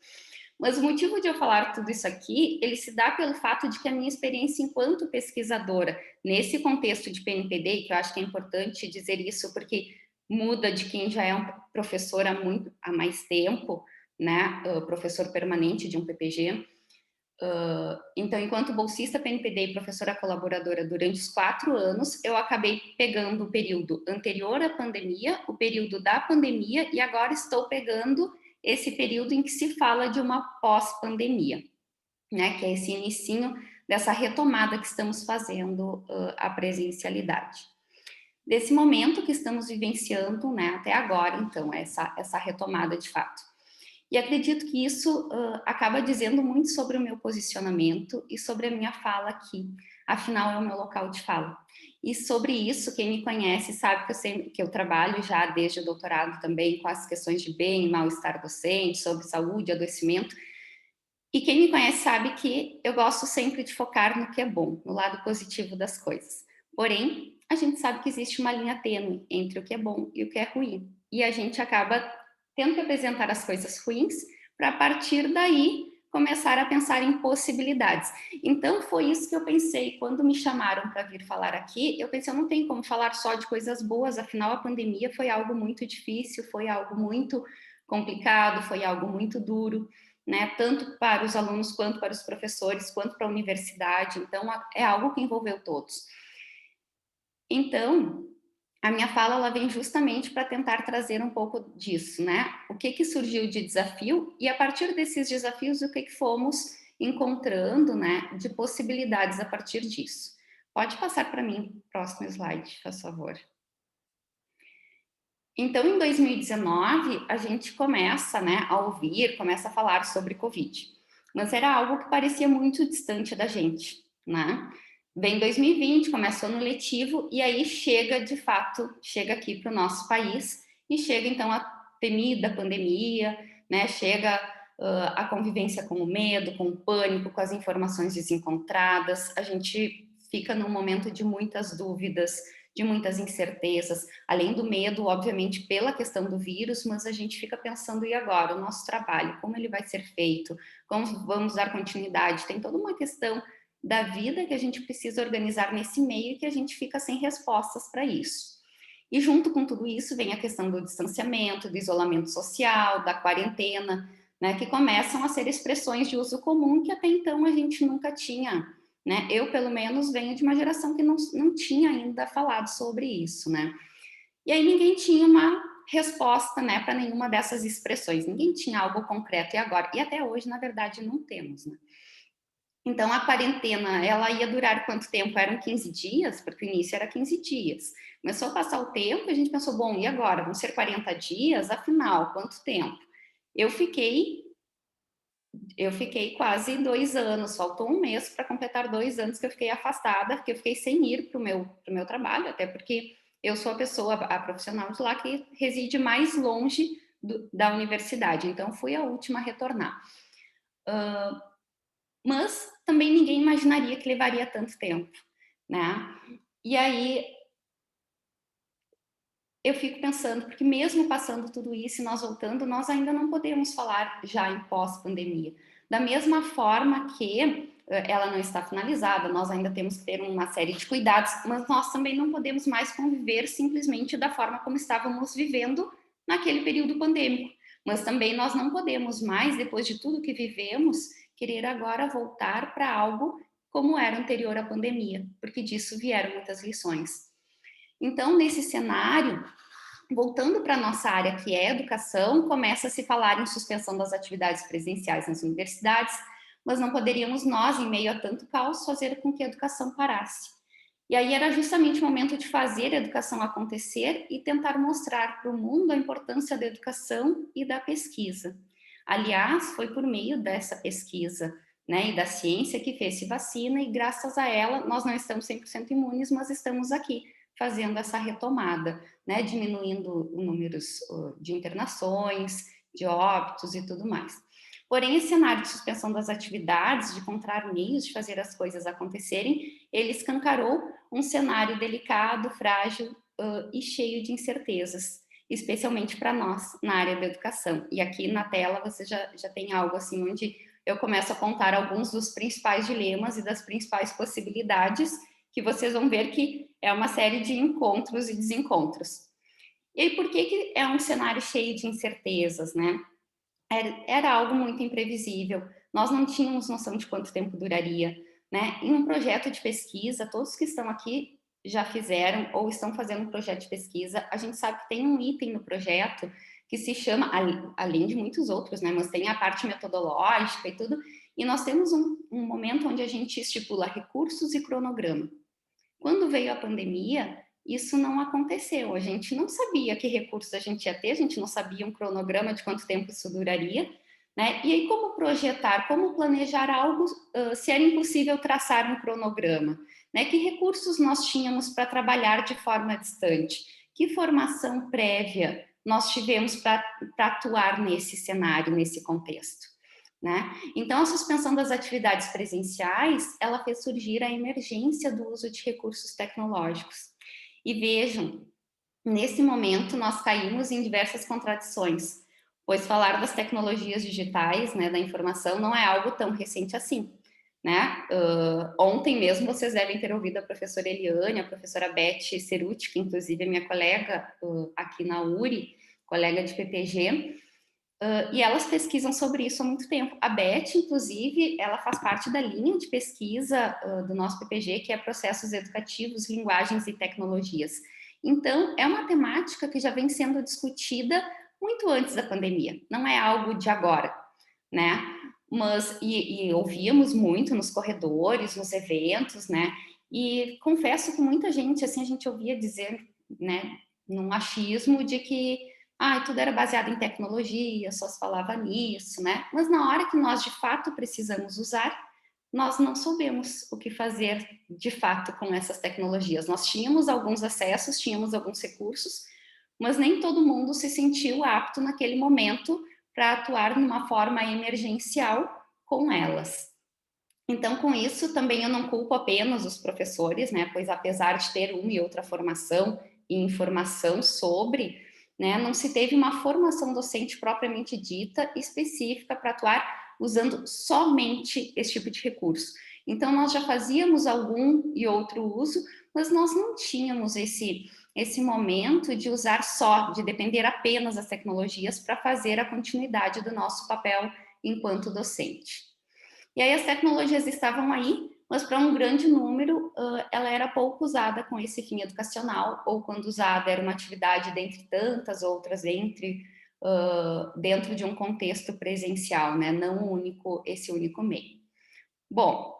Mas o motivo de eu falar tudo isso aqui, ele se dá pelo fato de que a minha experiência enquanto pesquisadora, nesse contexto de PNPD, que eu acho que é importante dizer isso, porque muda de quem já é um professor há mais tempo, né, professor permanente de um PPG, Então, enquanto bolsista PNPD e professora colaboradora durante os 4 anos, eu acabei pegando o período anterior à pandemia, o período da pandemia, e agora estou pegando esse período em que se fala de uma pós-pandemia, né, que é esse inicinho dessa retomada que estamos fazendo a presencialidade. Desse momento que estamos vivenciando, né, até agora, então, essa retomada de fato. E acredito que isso acaba dizendo muito sobre o meu posicionamento e sobre a minha fala aqui, afinal é o meu local de fala. E sobre isso, quem me conhece sabe que eu trabalho já desde o doutorado também com as questões de bem e mal-estar docente, sobre saúde, adoecimento. E quem me conhece sabe que eu gosto sempre de focar no que é bom, no lado positivo das coisas. Porém, a gente sabe que existe uma linha tênue entre o que é bom e o que é ruim. E a gente acaba tendo que apresentar as coisas ruins para, a partir daí, começar a pensar em possibilidades. Então, foi isso que eu pensei. Quando me chamaram para vir falar aqui, eu pensei, eu não tenho como falar só de coisas boas, afinal, a pandemia foi algo muito difícil, foi algo muito complicado, foi algo muito duro, né? Tanto para os alunos, quanto para os professores, quanto para a universidade. Então, é algo que envolveu todos. Então, a minha fala ela vem justamente para tentar trazer um pouco disso, né? O que surgiu de desafio e, a partir desses desafios, o que fomos encontrando, né, de possibilidades a partir disso. Pode passar para mim o próximo slide, por favor. Então, em 2019, a gente começa, né, a ouvir, começa a falar sobre Covid. Mas era algo que parecia muito distante da gente, né? Vem 2020, começou no letivo, e aí chega, de fato, chega aqui para o nosso país, e chega, então, a temida pandemia, né? Chega a convivência com o medo, com o pânico, com as informações desencontradas, a gente fica num momento de muitas dúvidas, de muitas incertezas, além do medo, obviamente, pela questão do vírus, mas a gente fica pensando, e agora? O nosso trabalho, como ele vai ser feito? Como vamos dar continuidade? Tem toda uma questão da vida que a gente precisa organizar nesse meio e que a gente fica sem respostas para isso. E junto com tudo isso vem a questão do distanciamento, do isolamento social, da quarentena, né, que começam a ser expressões de uso comum que até então a gente nunca tinha, né? Eu, pelo menos, venho de uma geração que não tinha ainda falado sobre isso, né? E aí ninguém tinha uma resposta, né, para nenhuma dessas expressões, ninguém tinha algo concreto, e agora? E até hoje, na verdade, não temos, né? Então, a quarentena, ela ia durar quanto tempo? Eram 15 dias? Porque o início era 15 dias. Começou a passar o tempo, a gente pensou, bom, e agora? Vão ser 40 dias? Afinal, quanto tempo? Eu fiquei quase 2 anos, faltou um mês para completar 2 anos que eu fiquei afastada, que eu fiquei sem ir para o meu trabalho, até porque eu sou a profissional de lá que reside mais longe da universidade, então fui a última a retornar. Mas também ninguém imaginaria que levaria tanto tempo, né? E aí eu fico pensando, porque mesmo passando tudo isso e nós voltando, nós ainda não podemos falar já em pós-pandemia. Da mesma forma que ela não está finalizada, nós ainda temos que ter uma série de cuidados, mas nós também não podemos mais conviver simplesmente da forma como estávamos vivendo naquele período pandêmico. Mas também nós não podemos mais, depois de tudo que vivemos, querer agora voltar para algo como era anterior à pandemia, porque disso vieram muitas lições. Então, nesse cenário, voltando para a nossa área, que é educação, começa a se falar em suspensão das atividades presenciais nas universidades, mas não poderíamos nós, em meio a tanto caos, fazer com que a educação parasse. E aí era justamente o momento de fazer a educação acontecer e tentar mostrar para o mundo a importância da educação e da pesquisa. Aliás, foi por meio dessa pesquisa, né, e da ciência que fez-se vacina, e graças a ela nós não estamos 100% imunes, mas estamos aqui fazendo essa retomada, né, diminuindo os números de internações, de óbitos e tudo mais. Porém, esse cenário de suspensão das atividades, de encontrar meios de fazer as coisas acontecerem, ele escancarou um cenário delicado, frágil e cheio de incertezas, especialmente para nós na área da educação. E aqui na tela você já tem algo assim onde eu começo a apontar alguns dos principais dilemas e das principais possibilidades, que vocês vão ver que é uma série de encontros e desencontros. E aí, por que é um cenário cheio de incertezas, né? era algo muito imprevisível, nós não tínhamos noção de quanto tempo duraria, né? Em um projeto de pesquisa, todos que estão aqui já fizeram ou estão fazendo um projeto de pesquisa, a gente sabe que tem um item no projeto que se chama, além de muitos outros, né? Mas tem a parte metodológica e tudo, e nós temos um momento onde a gente estipula recursos e cronograma. Quando veio a pandemia, isso não aconteceu, a gente não sabia que recursos a gente ia ter, a gente não sabia um cronograma de quanto tempo isso duraria, né? E aí como projetar, como planejar algo, se era impossível traçar um cronograma, né? Que recursos nós tínhamos para trabalhar de forma distante? Que formação prévia nós tivemos para atuar nesse cenário, nesse contexto, né? Então, a suspensão das atividades presenciais, ela fez surgir a emergência do uso de recursos tecnológicos. E vejam, nesse momento nós caímos em diversas contradições, pois falar das tecnologias digitais, né, da informação, não é algo tão recente assim, né? Ontem mesmo vocês devem ter ouvido a professora Eliane, a professora Beth Ceruti, que inclusive é minha colega aqui na URI, colega de PPG, e elas pesquisam sobre isso há muito tempo. A Beth, inclusive, ela faz parte da linha de pesquisa do nosso PPG, que é Processos Educativos, Linguagens e Tecnologias. Então, é uma temática que já vem sendo discutida muito antes da pandemia, não é algo de agora, né? Mas, e ouvíamos muito nos corredores, nos eventos, né? E confesso que muita gente, assim, a gente ouvia dizer, né, num achismo de que tudo era baseado em tecnologia, só se falava nisso, né? Mas na hora que nós de fato precisamos usar, nós não soubemos o que fazer de fato com essas tecnologias. Nós tínhamos alguns acessos, tínhamos alguns recursos, mas nem todo mundo se sentiu apto naquele momento para atuar numa forma emergencial com elas. Então, com isso, também eu não culpo apenas os professores, né? Pois apesar de ter uma e outra formação e informação sobre, né, não se teve uma formação docente propriamente dita, específica para atuar usando somente esse tipo de recurso. Então, nós já fazíamos algum e outro uso, mas nós não tínhamos esse momento de usar só, de depender apenas das tecnologias para fazer a continuidade do nosso papel enquanto docente. E aí as tecnologias estavam aí, mas para um grande número ela era pouco usada com esse fim educacional, ou quando usada era uma atividade dentre tantas outras, dentro de um contexto presencial, né? Não esse único meio. Bom,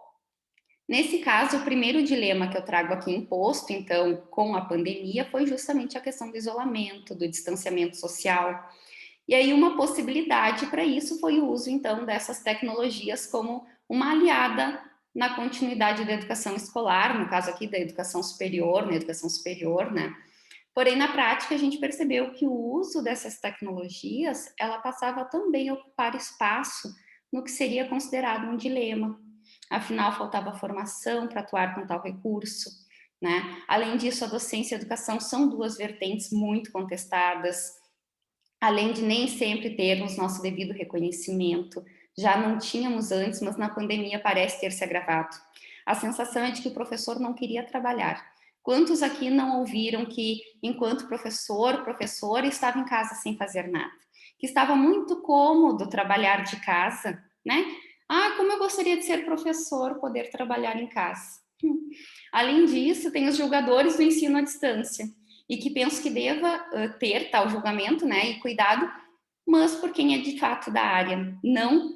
nesse caso, o primeiro dilema que eu trago aqui imposto, então, com a pandemia, foi justamente a questão do isolamento, do distanciamento social. E aí uma possibilidade para isso foi o uso, então, dessas tecnologias como uma aliada na continuidade da educação escolar, no caso aqui da educação superior, na educação superior, né? Porém, na prática, a gente percebeu que o uso dessas tecnologias, ela passava também a ocupar espaço no que seria considerado um dilema. Afinal, faltava formação para atuar com tal recurso, né? Além disso, a docência e a educação são duas vertentes muito contestadas, além de nem sempre termos nosso devido reconhecimento, já não tínhamos antes, mas na pandemia parece ter se agravado. A sensação é de que o professor não queria trabalhar. Quantos aqui não ouviram que, enquanto professora estava em casa sem fazer nada? Que estava muito cômodo trabalhar de casa, né? Como eu gostaria de ser professor, poder trabalhar em casa. Além disso, tem os julgadores do ensino à distância, e que penso que deva ter tal julgamento, né, e cuidado, mas por quem é de fato da área, não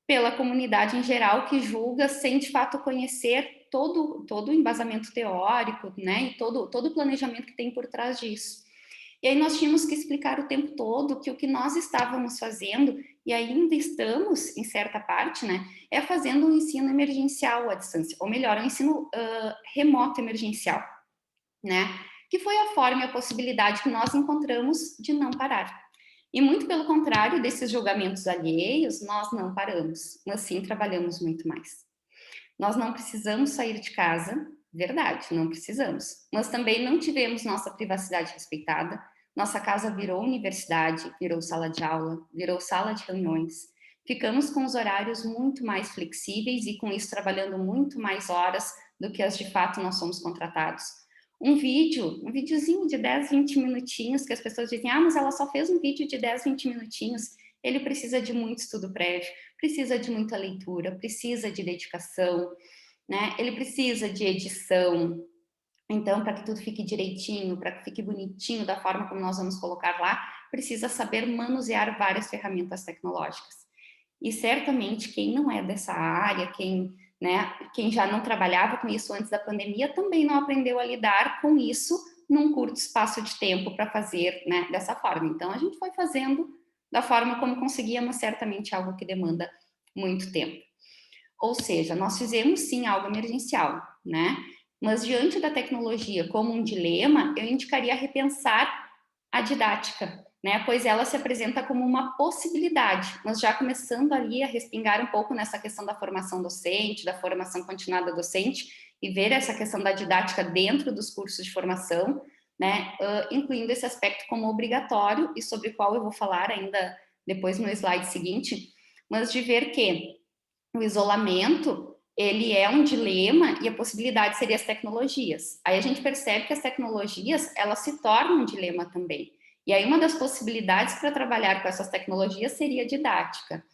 pela comunidade em geral que julga sem de fato conhecer todo o embasamento teórico, né, e todo o planejamento que tem por trás disso. E aí nós tínhamos que explicar o tempo todo que o que nós estávamos fazendo, e ainda estamos, em certa parte, né, é fazendo um ensino emergencial à distância, ou melhor, um ensino remoto emergencial, né, que foi a forma e a possibilidade que nós encontramos de não parar. E muito pelo contrário desses julgamentos alheios, nós não paramos, mas sim trabalhamos muito mais. Nós não precisamos sair de casa, verdade, não precisamos, mas também não tivemos nossa privacidade respeitada, nossa casa virou universidade, virou sala de aula, virou sala de reuniões, ficamos com os horários muito mais flexíveis e com isso trabalhando muito mais horas do que as de fato nós somos contratados. Um videozinho de 10, 20 minutinhos, que as pessoas dizem, mas ela só fez um vídeo de 10, 20 minutinhos. ele precisa de muito estudo prévio, precisa de muita leitura, precisa de dedicação, né? Ele precisa de edição. Então, para que tudo fique direitinho, para que fique bonitinho da forma como nós vamos colocar lá, precisa saber manusear várias ferramentas tecnológicas. E certamente quem não é dessa área, quem já não trabalhava com isso antes da pandemia, também não aprendeu a lidar com isso num curto espaço de tempo para fazer, né, dessa forma. Então, a gente foi fazendo da forma como conseguia, mas certamente algo que demanda muito tempo. Ou seja, nós fizemos sim algo emergencial, né? Mas diante da tecnologia como um dilema, eu indicaria repensar a didática, né? Pois ela se apresenta como uma possibilidade, mas já começando ali a respingar um pouco nessa questão da formação docente, da formação continuada docente, e ver essa questão da didática dentro dos cursos de formação, né? Incluindo esse aspecto como obrigatório, e sobre o qual eu vou falar ainda depois no slide seguinte, mas de ver que o isolamento, ele é um dilema e a possibilidade seria as tecnologias. Aí a gente percebe que as tecnologias, elas se tornam um dilema também. E aí uma das possibilidades para trabalhar com essas tecnologias seria a didática.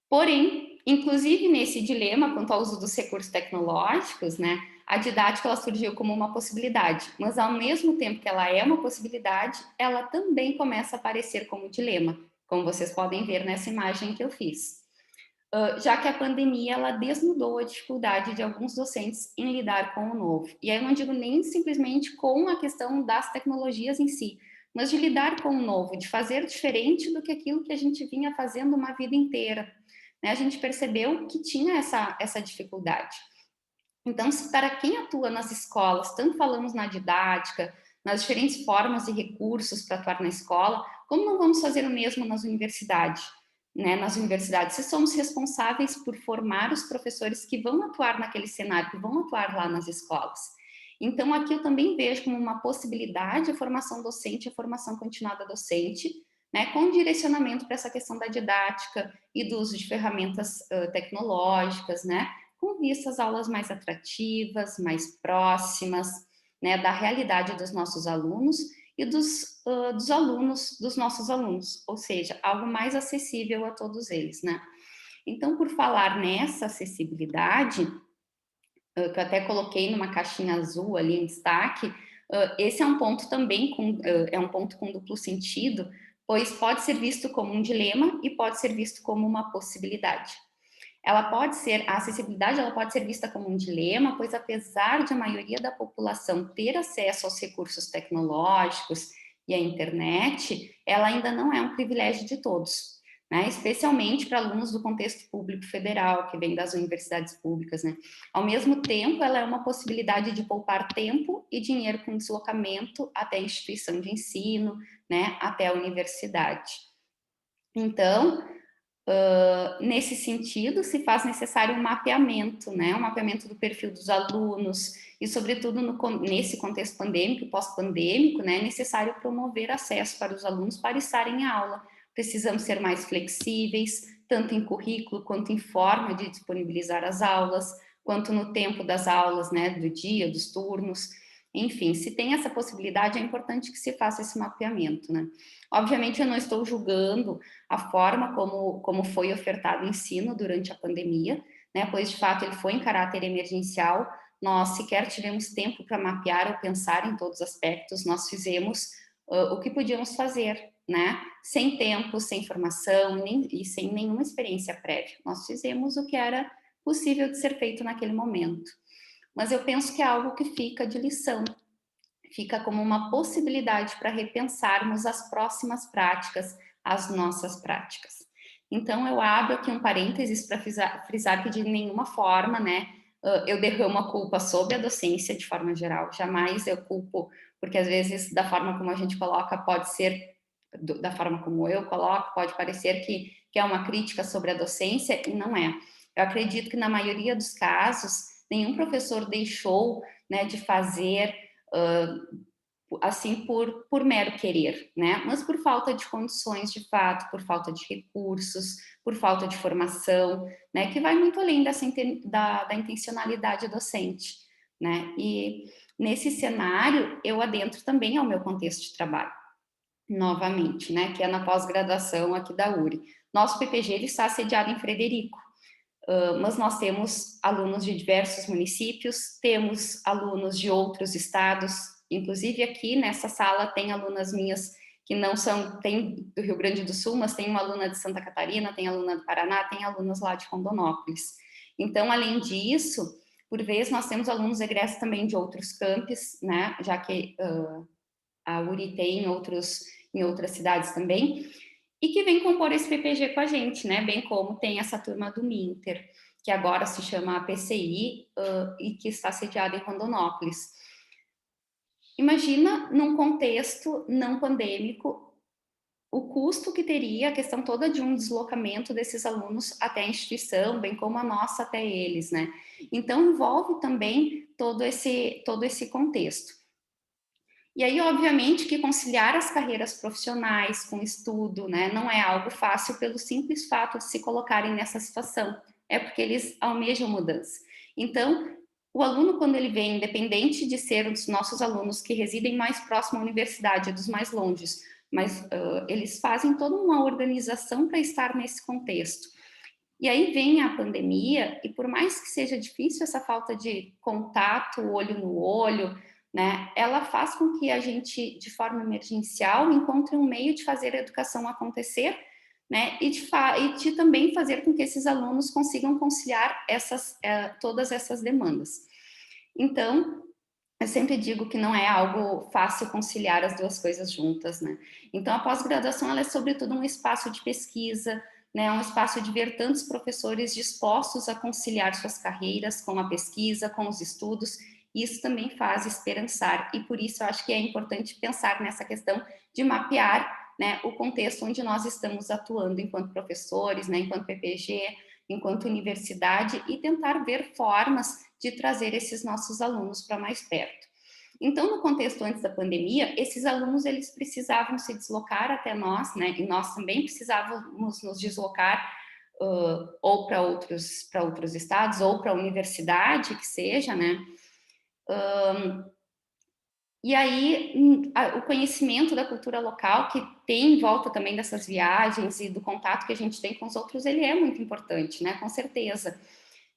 Porém, inclusive nesse dilema quanto ao uso dos recursos tecnológicos, né, a didática ela surgiu como uma possibilidade, mas ao mesmo tempo que ela é uma possibilidade, ela também começa a aparecer como dilema, como vocês podem ver nessa imagem que eu fiz. Já que a pandemia ela desnudou a dificuldade de alguns docentes em lidar com o novo. E aí eu não digo nem simplesmente com a questão das tecnologias em si, mas de lidar com o novo, de fazer diferente do que aquilo que a gente vinha fazendo uma vida inteira. Né? A gente percebeu que tinha essa dificuldade. Então, para quem atua nas escolas, tanto falamos na didática, nas diferentes formas e recursos para atuar na escola, como não vamos fazer o mesmo nas universidades? Né, nas universidades, se somos responsáveis por formar os professores que vão atuar naquele cenário, que vão atuar lá nas escolas. Então, aqui eu também vejo como uma possibilidade a formação docente, a formação continuada docente, né, com direcionamento para essa questão da didática e do uso de ferramentas tecnológicas, né, com vista às aulas mais atrativas, mais próximas, né, da realidade dos nossos alunos e dos alunos, dos nossos alunos, ou seja, algo mais acessível a todos eles, né? Então, por falar nessa acessibilidade, que eu até coloquei numa caixinha azul ali em destaque, esse é um ponto também é um ponto com duplo sentido, pois pode ser visto como um dilema e pode ser visto como uma possibilidade. A acessibilidade ela pode ser vista como um dilema, pois apesar de a maioria da população ter acesso aos recursos tecnológicos e à internet, ela ainda não é um privilégio de todos, né? Especialmente para alunos do contexto público federal, que vem das universidades públicas, né? Ao mesmo tempo, ela é uma possibilidade de poupar tempo e dinheiro com deslocamento até a instituição de ensino, né? Até a universidade. Então, nesse sentido, se faz necessário um mapeamento, né? Um mapeamento do perfil dos alunos e, sobretudo, nesse contexto pandêmico e pós-pandêmico, né? É necessário promover acesso para os alunos para estarem em aula. Precisamos ser mais flexíveis, tanto em currículo quanto em forma de disponibilizar as aulas, quanto no tempo das aulas, né? Do dia, dos turnos. Enfim, se tem essa possibilidade, é importante que se faça esse mapeamento, né? Obviamente, eu não estou julgando a forma como foi ofertado o ensino durante a pandemia, né? Pois, de fato, ele foi em caráter emergencial, nós sequer tivemos tempo para mapear ou pensar em todos os aspectos, nós fizemos o que podíamos fazer, né? Sem tempo, sem formação e sem nenhuma experiência prévia. Nós fizemos o que era possível de ser feito naquele momento. Mas eu penso que é algo que fica de lição, fica como uma possibilidade para repensarmos as próximas práticas, as nossas práticas. Então, eu abro aqui um parênteses para frisar que de nenhuma forma, né, eu derramo a culpa sobre a docência de forma geral, jamais eu culpo, porque às vezes da forma como a gente coloca pode ser, da forma como eu coloco, pode parecer que é uma crítica sobre a docência e não é. Eu acredito que na maioria dos casos, nenhum professor deixou, né, de fazer assim por mero querer, né? Mas por falta de condições de fato, por falta de recursos, por falta de formação, né? Que vai muito além da intencionalidade docente, né? E nesse cenário eu adentro também ao meu contexto de trabalho. novamente, né, que é na pós-graduação aqui da URI. Nosso PPG ele está sediado em Frederico, mas nós temos alunos de diversos municípios, temos alunos de outros estados, inclusive aqui nessa sala tem alunas minhas que não são, tem do Rio Grande do Sul, mas tem uma aluna de Santa Catarina, tem aluna do Paraná, tem alunas lá de Rondonópolis. Então, além disso, por vezes nós temos alunos egressos também de outros campos, né, já que a URI tem em outras cidades também, e que vem compor esse PPG com a gente, né? Bem como tem essa turma do Minter, que agora se chama PCI e que está sediada em Rondonópolis. Imagina, num contexto não pandêmico, o custo que teria a questão toda de um deslocamento desses alunos até a instituição, bem como a nossa até eles, né? Então, envolve também todo esse contexto. E aí, obviamente, que conciliar as carreiras profissionais com estudo, né, não é algo fácil pelo simples fato de se colocarem nessa situação. É porque eles almejam mudança. Então, o aluno, quando ele vem, independente de ser um dos nossos alunos que residem mais próximo à universidade, dos mais longes, mas eles fazem toda uma organização para estar nesse contexto. E aí vem a pandemia, e por mais que seja difícil essa falta de contato, olho no olho, né, ela faz com que a gente, de forma emergencial, encontre um meio de fazer a educação acontecer, né, e de também fazer com que esses alunos consigam conciliar todas essas demandas. Então, eu sempre digo que não é algo fácil conciliar as duas coisas juntas, né? Então, a pós-graduação, ela é sobretudo um espaço de pesquisa, né? Um espaço de ver tantos professores dispostos a conciliar suas carreiras com a pesquisa, com os estudos. Isso também faz esperançar, e por isso eu acho que é importante pensar nessa questão de mapear, né, o contexto onde nós estamos atuando enquanto professores, né, enquanto PPG, enquanto universidade, e tentar ver formas de trazer esses nossos alunos para mais perto. Então, no contexto antes da pandemia, esses alunos eles precisavam se deslocar até nós, né? E nós também precisávamos nos deslocar ou para outros estados ou para a universidade, que seja, né? E aí, o conhecimento da cultura local, que tem em volta também dessas viagens e do contato que a gente tem com os outros, ele é muito importante, né? Com certeza.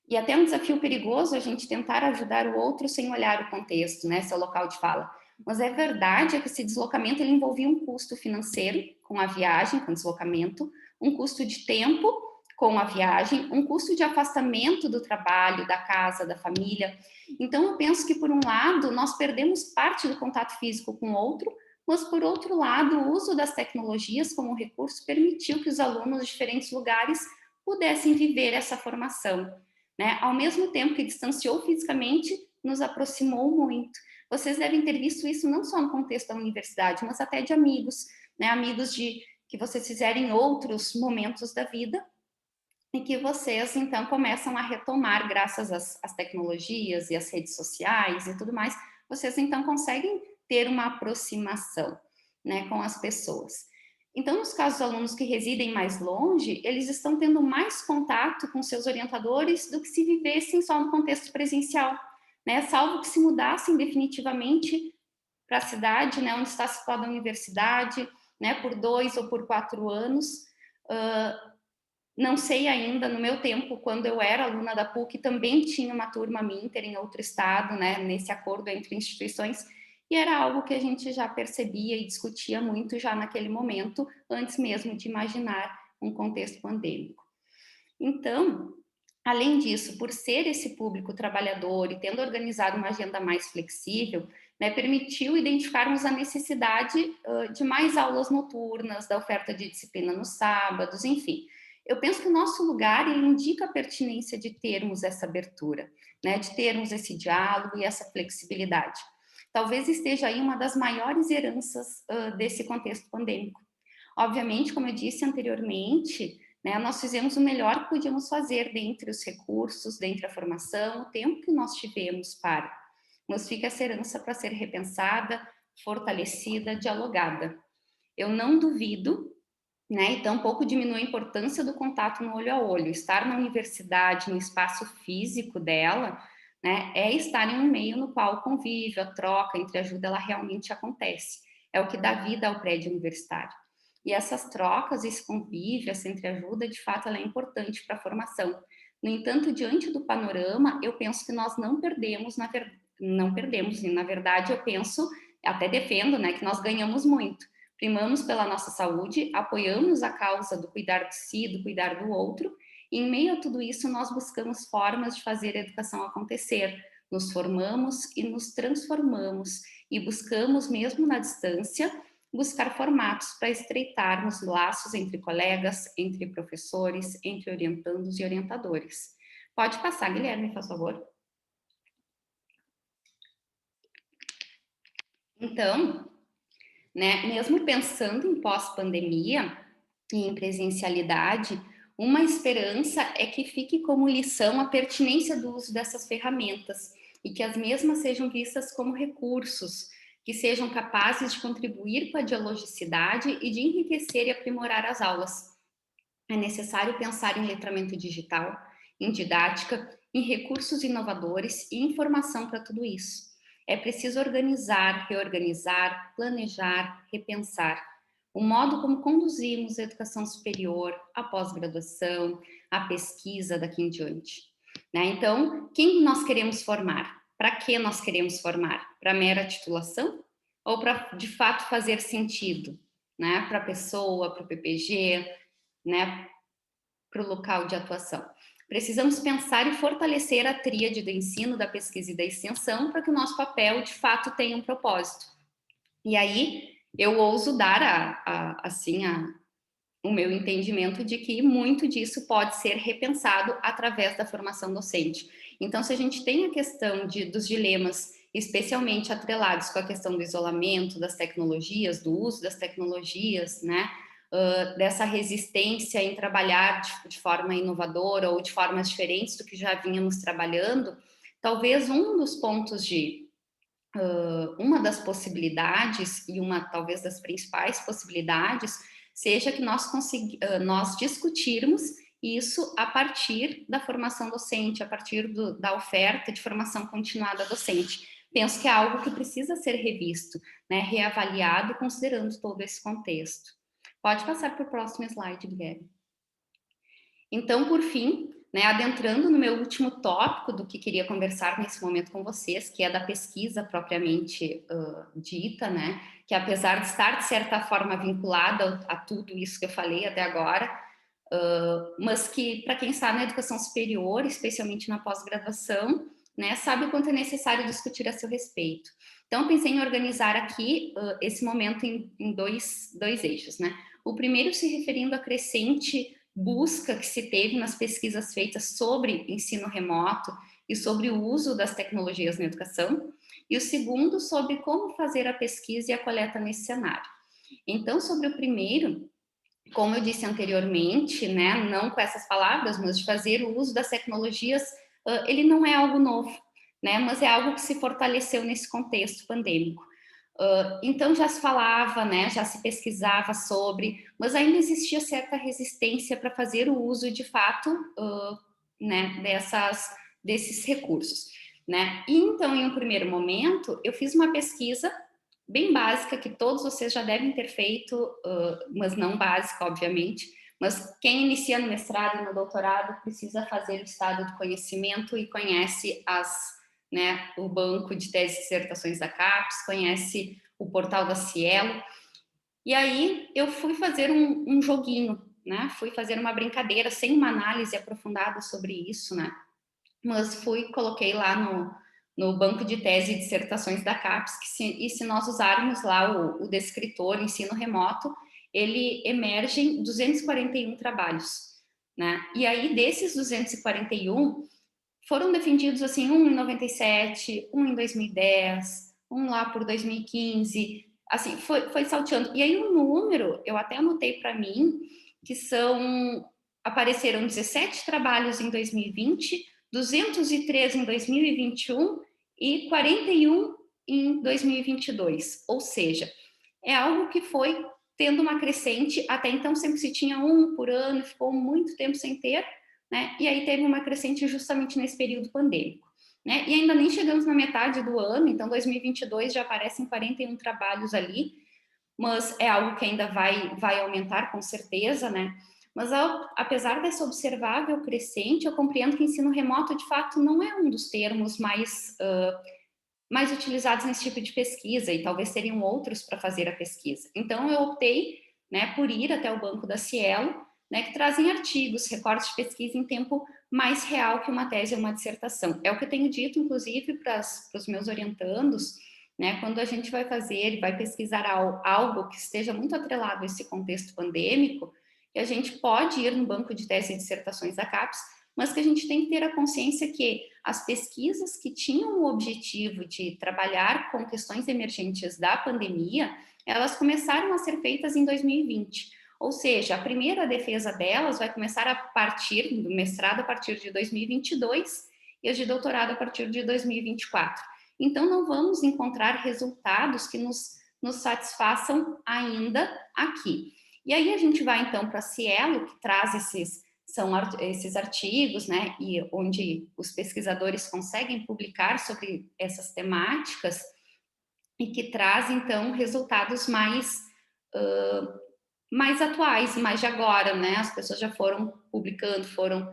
E até um desafio perigoso a gente tentar ajudar o outro sem olhar o contexto, né? Seu local de fala. Mas é verdade que esse deslocamento ele envolvia um custo financeiro com a viagem, com o deslocamento, um custo de tempo com a viagem, um custo de afastamento do trabalho, da casa, da família. Então, eu penso que, por um lado, nós perdemos parte do contato físico com o outro, mas, por outro lado, o uso das tecnologias como recurso permitiu que os alunos de diferentes lugares pudessem viver essa formação, né? Ao mesmo tempo que distanciou fisicamente, nos aproximou muito. Vocês devem ter visto isso não só no contexto da universidade, mas até de amigos, né? Amigos que vocês fizeram em outros momentos da vida, e que vocês, então, começam a retomar, graças às tecnologias e às redes sociais e tudo mais, vocês, então, conseguem ter uma aproximação, né, com as pessoas. Então, nos casos dos alunos que residem mais longe, eles estão tendo mais contato com seus orientadores do que se vivessem só no contexto presencial, né, salvo que se mudassem definitivamente para a cidade, né, onde está situada a universidade, né, por 2 ou por 4 anos. Não sei ainda, no meu tempo, quando eu era aluna da PUC, também tinha uma turma Minter em outro estado, né, nesse acordo entre instituições, e era algo que a gente já percebia e discutia muito já naquele momento, antes mesmo de imaginar um contexto pandêmico. Então, além disso, por ser esse público trabalhador e tendo organizado uma agenda mais flexível, né, permitiu identificarmos a necessidade de mais aulas noturnas, da oferta de disciplina nos sábados, enfim. Eu penso que o nosso lugar ele indica a pertinência de termos essa abertura, né, de termos esse diálogo e essa flexibilidade. Talvez esteja aí uma das maiores heranças desse contexto pandêmico. Obviamente, como eu disse anteriormente, né, nós fizemos o melhor que podíamos fazer dentre os recursos, dentre a formação, o tempo que nós tivemos para. Mas fica essa herança para ser repensada, fortalecida, dialogada. Eu não duvido, né, e tampouco diminui a importância do contato no olho a olho. Estar na universidade, no espaço físico dela, né, é estar em um meio no qual o convívio, a troca entre ajuda, ela realmente acontece. é o que dá vida ao prédio universitário. E essas trocas, esse convívio, essa entreajuda, de fato, ela é importante para a formação. No entanto, diante do panorama, eu penso que nós não perdemos, e na verdade eu penso, até defendo, né, que nós ganhamos muito. Primamos pela nossa saúde, apoiamos a causa do cuidar de si, do cuidar do outro, e em meio a tudo isso nós buscamos formas de fazer a educação acontecer. Nos formamos e nos transformamos, e buscamos, mesmo na distância, buscar formatos para estreitarmos laços entre colegas, entre professores, entre orientandos e orientadores. Pode passar, Guilherme, por favor. Então, né, mesmo pensando em pós-pandemia e em presencialidade, uma esperança é que fique como lição a pertinência do uso dessas ferramentas e que as mesmas sejam vistas como recursos, que sejam capazes de contribuir com a dialogicidade e de enriquecer e aprimorar as aulas. É necessário pensar em letramento digital, em didática, em recursos inovadores e informação para tudo isso. É preciso organizar, reorganizar, planejar, repensar o modo como conduzimos a educação superior, a pós-graduação, a pesquisa daqui em diante. Né? Então, quem nós queremos formar? Para que nós queremos formar? Para mera titulação? Ou para, de fato, fazer sentido? Né? Para a pessoa, para o PPG, né? Para o local de atuação. Precisamos pensar e fortalecer a tríade do ensino, da pesquisa e da extensão para que o nosso papel, de fato, tenha um propósito. E aí, eu ouso dar o meu entendimento de que muito disso pode ser repensado através da formação docente. Então, se a gente tem a questão dos dilemas, especialmente atrelados com a questão do isolamento, das tecnologias, do uso das tecnologias, né? Dessa resistência em trabalhar de forma inovadora ou de formas diferentes do que já vínhamos trabalhando, talvez um dos pontos uma das possibilidades e talvez das principais possibilidades seja que nós discutirmos isso a partir da formação docente, a partir da oferta de formação continuada docente. Penso que é algo que precisa ser revisto, né, reavaliado, considerando todo esse contexto. Pode passar para o próximo slide, Guilherme. Então, por fim, né, adentrando no meu último tópico do que queria conversar nesse momento com vocês, que é da pesquisa propriamente dita, né, que apesar de estar, de certa forma, vinculada a tudo isso que eu falei até agora, mas que, para quem está na educação superior, especialmente na pós-graduação, né, sabe o quanto é necessário discutir a seu respeito. Então, eu pensei em organizar aqui esse momento em dois eixos, né? O primeiro se referindo à crescente busca que se teve nas pesquisas feitas sobre ensino remoto e sobre o uso das tecnologias na educação, e o segundo sobre como fazer a pesquisa e a coleta nesse cenário. Então, sobre o primeiro, como eu disse anteriormente, né, não com essas palavras, mas de fazer o uso das tecnologias, ele não é algo novo, né, mas é algo que se fortaleceu nesse contexto pandêmico. Então já se falava, né, já se pesquisava sobre, mas ainda existia certa resistência para fazer o uso de fato, né, desses recursos, né? E então, em um primeiro momento, eu fiz uma pesquisa bem básica que todos vocês já devem ter feito, mas não básica, obviamente. Mas quem inicia no mestrado e no doutorado precisa fazer o estado do conhecimento e conhece né, o banco de teses e dissertações da CAPES, conhece o portal da Cielo. E aí eu fui fazer um joguinho, né? Fui fazer uma brincadeira sem uma análise aprofundada sobre isso, né? Mas coloquei lá no banco de tese e dissertações da CAPES, e se nós usarmos lá o descritor ensino remoto, ele emergem 241 trabalhos, né? E aí desses 241, foram defendidos assim, um em 97, um em 2010, um lá por 2015, assim, foi salteando. E aí o número, eu até anotei para mim, que apareceram 17 trabalhos em 2020, 203 em 2021 e 41 em 2022. Ou seja, é algo que foi tendo uma crescente, até então sempre se tinha um por ano, ficou muito tempo sem ter, né? E aí teve uma crescente justamente nesse período pandêmico, né? E ainda nem chegamos na metade do ano, então 2022 já aparecem 41 trabalhos ali, mas é algo que ainda vai aumentar com certeza, né? Mas apesar dessa observável crescente, eu compreendo que ensino remoto, de fato, não é um dos termos mais utilizados nesse tipo de pesquisa, e talvez seriam outros para fazer a pesquisa. Então, eu optei, né, por ir até o banco da Cielo, né, que trazem artigos, recortes de pesquisa em tempo mais real que uma tese ou uma dissertação. É o que eu tenho dito, inclusive, para os meus orientandos, né, quando a gente vai fazer, vai pesquisar algo que esteja muito atrelado a esse contexto pandêmico, que a gente pode ir no banco de tese e dissertações da CAPES, mas que a gente tem que ter a consciência que as pesquisas que tinham o objetivo de trabalhar com questões emergentes da pandemia, elas começaram a ser feitas em 2020. Ou seja, a primeira defesa delas vai começar a partir do mestrado a partir de 2022 e as de doutorado a partir de 2024. Então, não vamos encontrar resultados que nos satisfaçam ainda aqui. E aí a gente vai, então, para a Cielo, que traz esses artigos, né, e onde os pesquisadores conseguem publicar sobre essas temáticas e que traz, então, resultados mais atuais, mais de agora, né? As pessoas já foram publicando, foram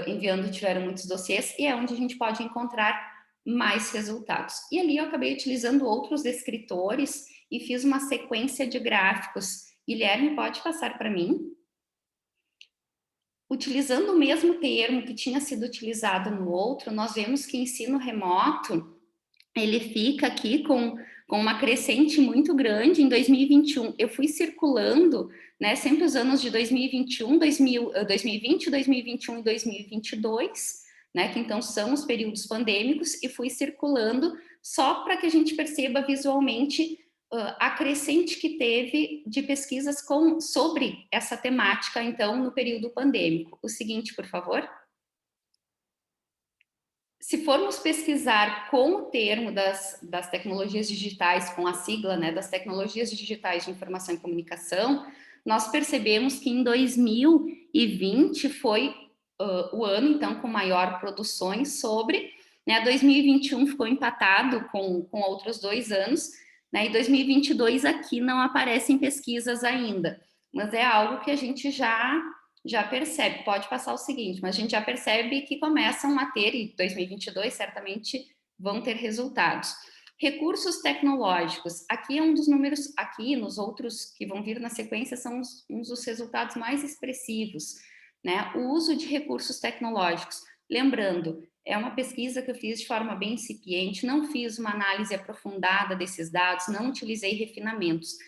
enviando, tiveram muitos dossiês, e é onde a gente pode encontrar mais resultados. E ali eu acabei utilizando outros descritores e fiz uma sequência de gráficos. Guilherme, pode passar para mim? Utilizando o mesmo termo que tinha sido utilizado no outro, nós vemos que ensino remoto, ele fica aqui com uma crescente muito grande em 2021. Eu fui circulando, né, sempre os anos de 2021, 2020, 2021 e 2022, né, que então são os períodos pandêmicos, e fui circulando só para que a gente perceba visualmente a crescente que teve de pesquisas sobre essa temática, então, no período pandêmico. O seguinte, por favor. Se formos pesquisar com o termo das tecnologias digitais, com a sigla, né, das tecnologias digitais de informação e comunicação, nós percebemos que em 2020 foi o ano, então, com maior produções sobre, né, 2021 ficou empatado com outros 2 anos, né, e 2022 aqui não aparecem pesquisas ainda, mas é algo que a gente já percebe. Pode passar o seguinte, mas a gente já percebe que começam a ter, e 2022 certamente vão ter resultados. Recursos tecnológicos, aqui é um dos números, aqui nos outros que vão vir na sequência são uns dos resultados mais expressivos, né? O uso de recursos tecnológicos, lembrando, é uma pesquisa que eu fiz de forma bem incipiente, não fiz uma análise aprofundada desses dados, não utilizei refinamentos.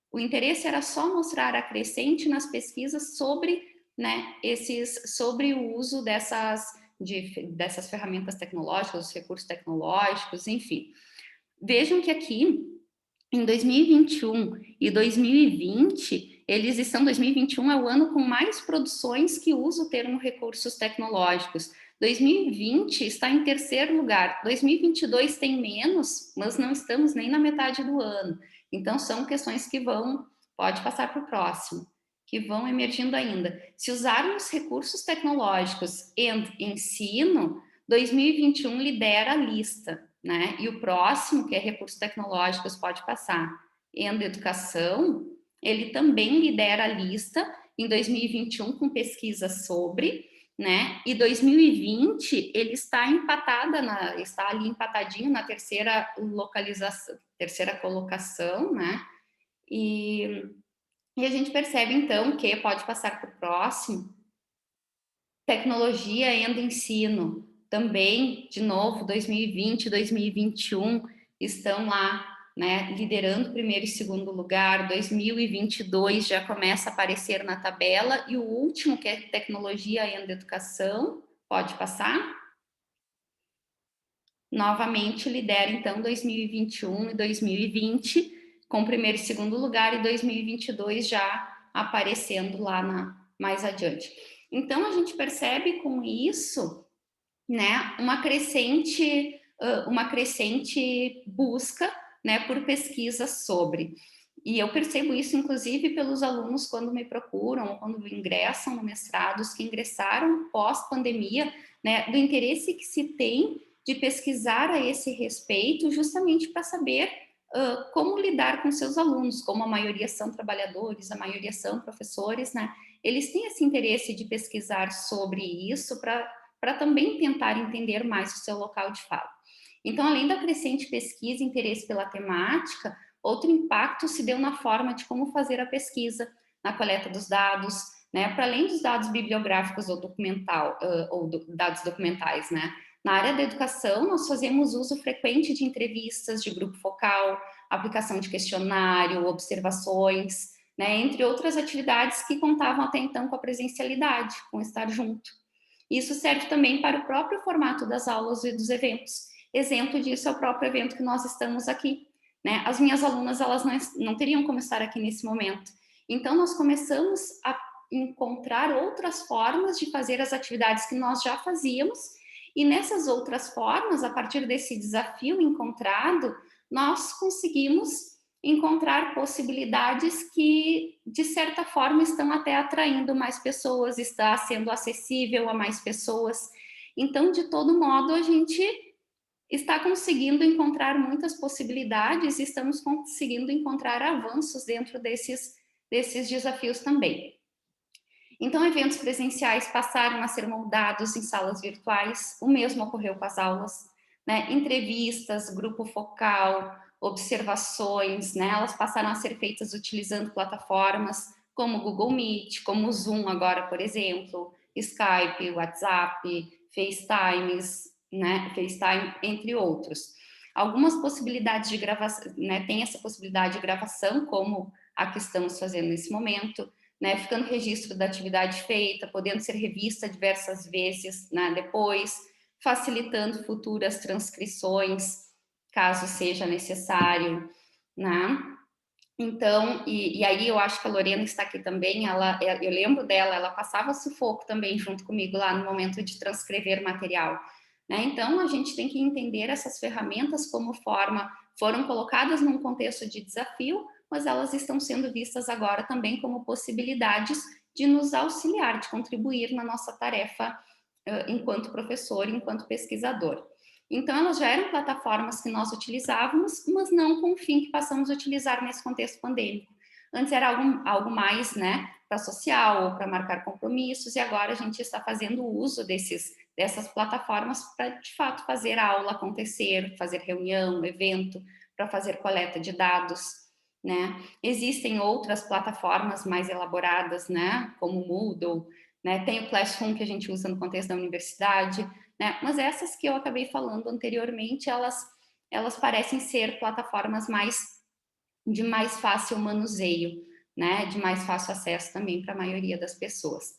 O interesse era só mostrar a crescente nas pesquisas sobre, né, sobre o uso dessas ferramentas tecnológicas, os recursos tecnológicos, enfim. Vejam que aqui, em 2021 e 2020, 2021 é o ano com mais produções que usa o termo recursos tecnológicos. 2020 está em terceiro lugar, 2022 tem menos, mas não estamos nem na metade do ano. Então, são questões que pode passar para o próximo, que vão emergindo ainda. Se usarmos recursos tecnológicos e ensino, 2021 lidera a lista, né? E o próximo, que é recursos tecnológicos, pode passar. Em educação, ele também lidera a lista em 2021 com pesquisas sobre, né? E 2020 ele está está ali empatadinho na terceira colocação, né? E a gente percebe então que pode passar para o próximo. Tecnologia e ensino também, de novo, 2020, 2021 estão lá, né, liderando primeiro e segundo lugar. 2022 já começa a aparecer na tabela, e o último, que é tecnologia e educação, pode passar. Novamente lidera então 2021 e 2020 com primeiro e segundo lugar, e 2022 já aparecendo lá mais adiante. Então a gente percebe com isso, né, uma crescente busca, né, por pesquisas sobre. E eu percebo isso, inclusive, pelos alunos quando me procuram, quando ingressam no mestrado, os que ingressaram pós-pandemia, né, do interesse que se tem de pesquisar a esse respeito, justamente para saber como lidar com seus alunos, como a maioria são trabalhadores, a maioria são professores, né? Eles têm esse interesse de pesquisar sobre isso para também tentar entender mais o seu local de fala. Então, além da crescente pesquisa e interesse pela temática, outro impacto se deu na forma de como fazer a pesquisa, na coleta dos dados, né? Para além dos dados bibliográficos ou dados documentais, né? Na área da educação, nós fazemos uso frequente de entrevistas de grupo focal, aplicação de questionário, observações, né, entre outras atividades que contavam até então com a presencialidade, com estar junto. Isso serve também para o próprio formato das aulas e dos eventos. Exemplo disso é o próprio evento que nós estamos aqui, né? As minhas alunas, elas não teriam como estar aqui nesse momento. Então, nós começamos a encontrar outras formas de fazer as atividades que nós já fazíamos, e nessas outras formas, a partir desse desafio encontrado, nós conseguimos encontrar possibilidades que, de certa forma, estão até atraindo mais pessoas, está sendo acessível a mais pessoas. Então, de todo modo, a gente está conseguindo encontrar muitas possibilidades e estamos conseguindo encontrar avanços dentro desses desafios também. Então, eventos presenciais passaram a ser moldados em salas virtuais, o mesmo ocorreu com as aulas, né? Entrevistas, grupo focal, observações, né? Elas passaram a ser feitas utilizando plataformas como Google Meet, como o Zoom agora, por exemplo, Skype, WhatsApp, né? FaceTime, entre outros. Algumas possibilidades de gravação, né? Tem essa possibilidade de gravação, como a que estamos fazendo nesse momento, né, ficando registro da atividade feita, podendo ser revista diversas vezes, né, depois, facilitando futuras transcrições, caso seja necessário, né? Então, e aí eu acho que a Lorena está aqui também, eu lembro dela, ela passava sufoco também junto comigo lá no momento de transcrever material, né? Então, a gente tem que entender essas ferramentas como foram colocadas num contexto de desafio, mas elas estão sendo vistas agora também como possibilidades de nos auxiliar, de contribuir na nossa tarefa enquanto professor, enquanto pesquisador. Então, elas já eram plataformas que nós utilizávamos, mas não com o fim que passamos a utilizar nesse contexto pandêmico. Antes era algo mais, né, para social ou para marcar compromissos, e agora a gente está fazendo uso dessas plataformas para, de fato, fazer a aula acontecer, fazer reunião, evento, para fazer coleta de dados, né? Existem outras plataformas mais elaboradas, né, como o Moodle, né? Tem o Classroom que a gente usa no contexto da universidade, né? Mas essas que eu acabei falando anteriormente, elas parecem ser plataformas de mais fácil manuseio, né? De mais fácil acesso também para a maioria das pessoas.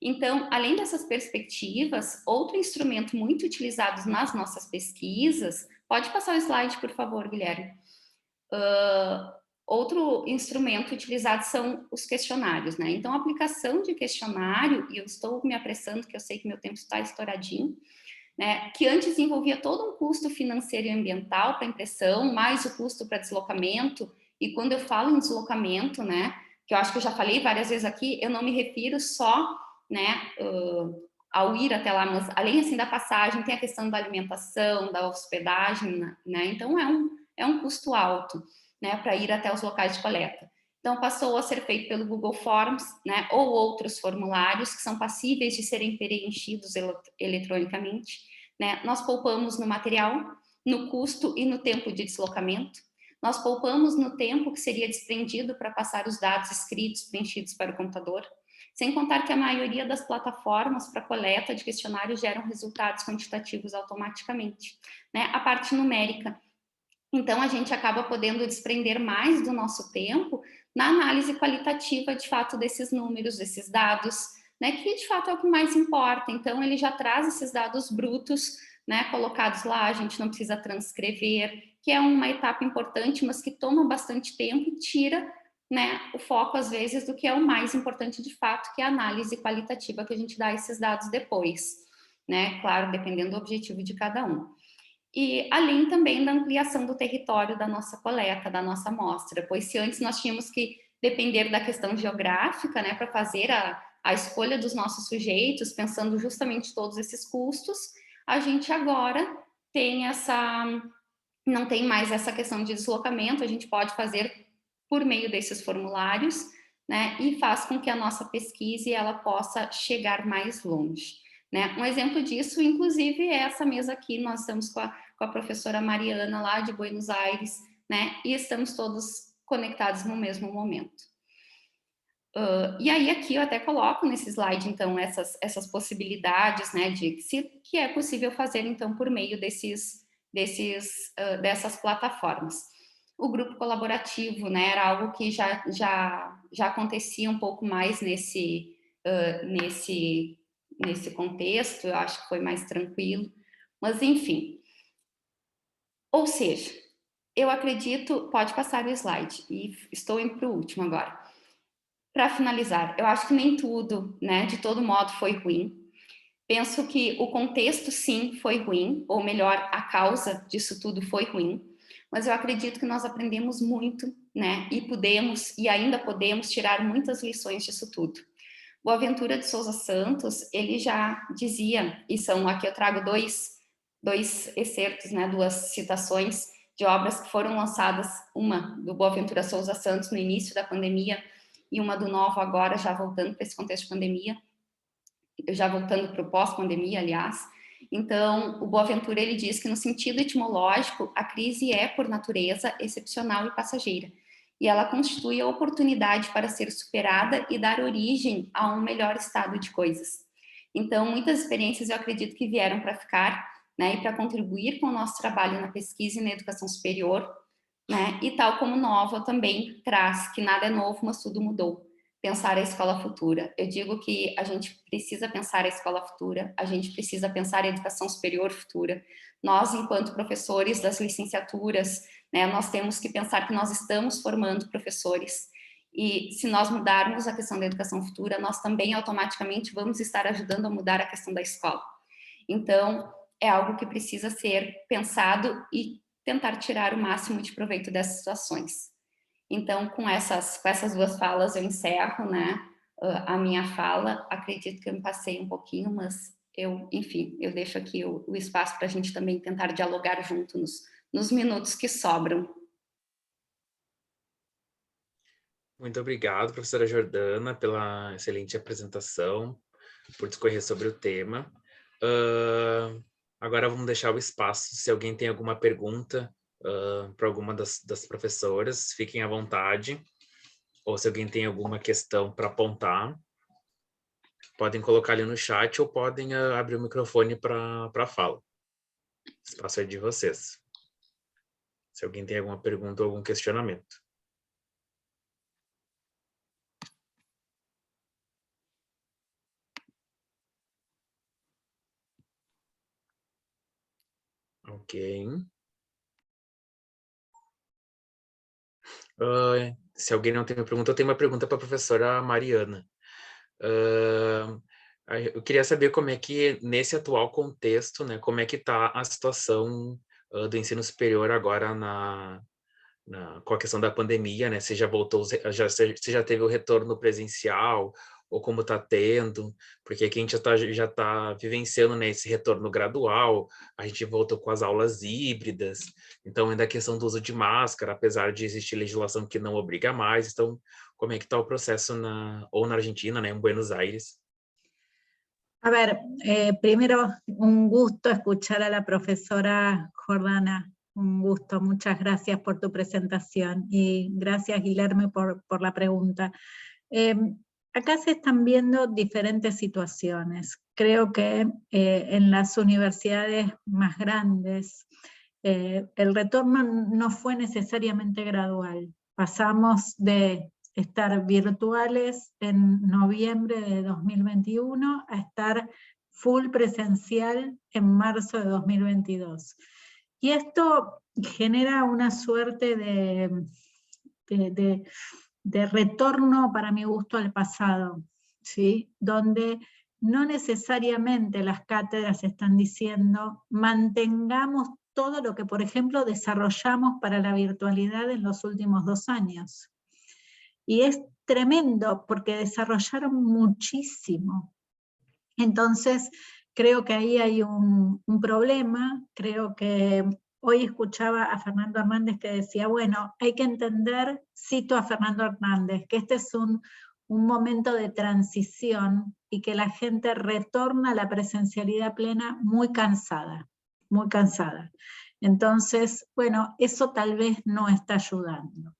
Então, além dessas perspectivas, outro instrumento muito utilizado nas nossas pesquisas, pode passar o slide, por favor, Guilherme. Outro instrumento utilizado são os questionários, né? Então, a aplicação de questionário, e eu estou me apressando, que eu sei que meu tempo está estouradinho, né? Que antes envolvia todo um custo financeiro e ambiental para impressão, mais o custo para deslocamento, e quando eu falo em deslocamento, né? Que eu acho que eu já falei várias vezes aqui, eu não me refiro só, né? Ao ir até lá, mas além assim da passagem, tem a questão da alimentação, da hospedagem, né? Então, é um custo alto, né, para ir até os locais de coleta. Então, passou a ser feito pelo Google Forms, né, ou outros formulários que são passíveis de serem preenchidos eletronicamente, né. Nós poupamos no material, no custo e no tempo de deslocamento. Nós poupamos no tempo que seria desprendido para passar os dados escritos, preenchidos para o computador. Sem contar que a maioria das plataformas para coleta de questionários geram resultados quantitativos automaticamente, né. A parte numérica. Então, a gente acaba podendo desprender mais do nosso tempo na análise qualitativa, de fato, desses números, desses dados, né, que de fato é o que mais importa. Então, ele já traz esses dados brutos, né, colocados lá, a gente não precisa transcrever, que é uma etapa importante, mas que toma bastante tempo e tira, né, o foco, às vezes, do que é o mais importante de fato, que é a análise qualitativa que a gente dá a esses dados depois, né, claro, dependendo do objetivo de cada um. E além também da ampliação do território da nossa coleta, da nossa amostra, pois se antes nós tínhamos que depender da questão geográfica, né, para fazer a escolha dos nossos sujeitos, pensando justamente todos esses custos, a gente agora tem não tem mais essa questão de deslocamento, a gente pode fazer por meio desses formulários, né, e faz com que a nossa pesquisa ela possa chegar mais longe, né. Um exemplo disso, inclusive, é essa mesa aqui, nós estamos com a professora Mariana, lá de Buenos Aires, né, e estamos todos conectados no mesmo momento. E aí aqui eu até coloco nesse slide, então, essas possibilidades, né, que é possível fazer, então, por meio dessas plataformas. O grupo colaborativo, né, era algo que já acontecia um pouco mais nesse contexto, eu acho que foi mais tranquilo, mas enfim. Ou seja, eu acredito, pode passar o slide, e estou indo para o último agora. Para finalizar, eu acho que nem tudo, né, de todo modo foi ruim. Penso que o contexto, sim, foi ruim, ou melhor, a causa disso tudo foi ruim, mas eu acredito que nós aprendemos muito, né, e ainda podemos tirar muitas lições disso tudo. Boaventura de Souza Santos, ele já dizia, e são aqui eu trago dois excertos, né, duas citações de obras que foram lançadas, uma do Boaventura Souza Santos no início da pandemia, e uma do Novo agora, já voltando para esse contexto de pandemia, já voltando para o pós-pandemia, aliás. Então, o Boaventura, ele diz que no sentido etimológico, a crise é, por natureza, excepcional e passageira, e ela constitui a oportunidade para ser superada e dar origem a um melhor estado de coisas. Então, muitas experiências eu acredito que vieram para ficar, né, e para contribuir com o nosso trabalho na pesquisa e na educação superior, né? E tal como Nova também traz que nada é novo, mas tudo mudou. Pensar a escola futura. Eu digo que a gente precisa pensar a escola futura, a gente precisa pensar a educação superior futura. Nós, enquanto professores das licenciaturas, né, nós temos que pensar que nós estamos formando professores. E se nós mudarmos a questão da educação futura, nós também automaticamente vamos estar ajudando a mudar a questão da escola. Então, é algo que precisa ser pensado e tentar tirar o máximo de proveito dessas situações. Então, com essas duas falas, eu encerro, né, a minha fala. Acredito que eu me passei um pouquinho, mas enfim, eu deixo aqui o espaço para a gente também tentar dialogar junto nos minutos que sobram. Muito obrigado, professora Jordana, pela excelente apresentação, por discorrer sobre o tema. Agora vamos deixar o espaço, se alguém tem alguma pergunta para alguma das professoras, fiquem à vontade, ou se alguém tem alguma questão para apontar, podem colocar ali no chat ou podem abrir o microfone para a fala. O espaço é de vocês. Se alguém tem alguma pergunta ou algum questionamento. Ok. Se alguém não tem uma pergunta, eu tenho uma pergunta para a professora Mariana. Eu queria saber como é que, nesse atual contexto, né, como é que está a situação do ensino superior agora com a questão da pandemia, né? Se já voltou, se já teve o retorno presencial, ou como está tendo, porque aqui a gente já tá vivenciando, né, esse retorno gradual, a gente voltou com as aulas híbridas, então ainda a questão do uso de máscara, apesar de existir legislação que não obriga mais, então como é que está o processo na Argentina, né, em Buenos Aires? A ver, primero un gusto escuchar a la profesora Jordana, un gusto, muchas gracias por tu presentación y gracias Guilherme por la pregunta. Acá se están viendo diferentes situaciones. Creo que en las universidades más grandes el retorno no fue necesariamente gradual. Pasamos de estar virtuales en noviembre de 2021 a estar full presencial en marzo de 2022. Y esto genera una suerte de retorno, para mi gusto, al pasado, ¿sí? Donde no necesariamente las cátedras están diciendo mantengamos todo lo que, por ejemplo, desarrollamos para la virtualidad en los últimos 2 años. Y es tremendo porque desarrollaron muchísimo. Entonces, creo que ahí hay un problema, creo que hoy escuchaba a Fernando Hernández que decía, bueno, hay que entender, cito a Fernando Hernández, que este es un momento de transición y que la gente retorna a la presencialidad plena muy cansada, muy cansada. Entonces, bueno, eso tal vez no está ayudando.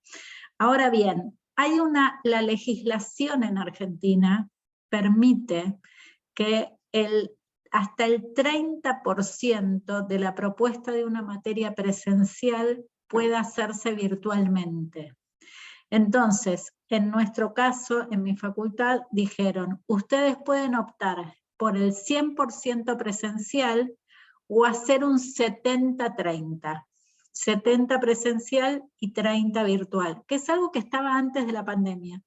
Ahora bien, la legislación en Argentina permite que hasta el 30% de la propuesta de una materia presencial pueda hacerse virtualmente. Entonces, en nuestro caso, en mi facultad, dijeron, ustedes pueden optar por el 100% presencial o hacer un 70-30. 70 presencial y 30 virtual, que es algo que estaba antes de la pandemia.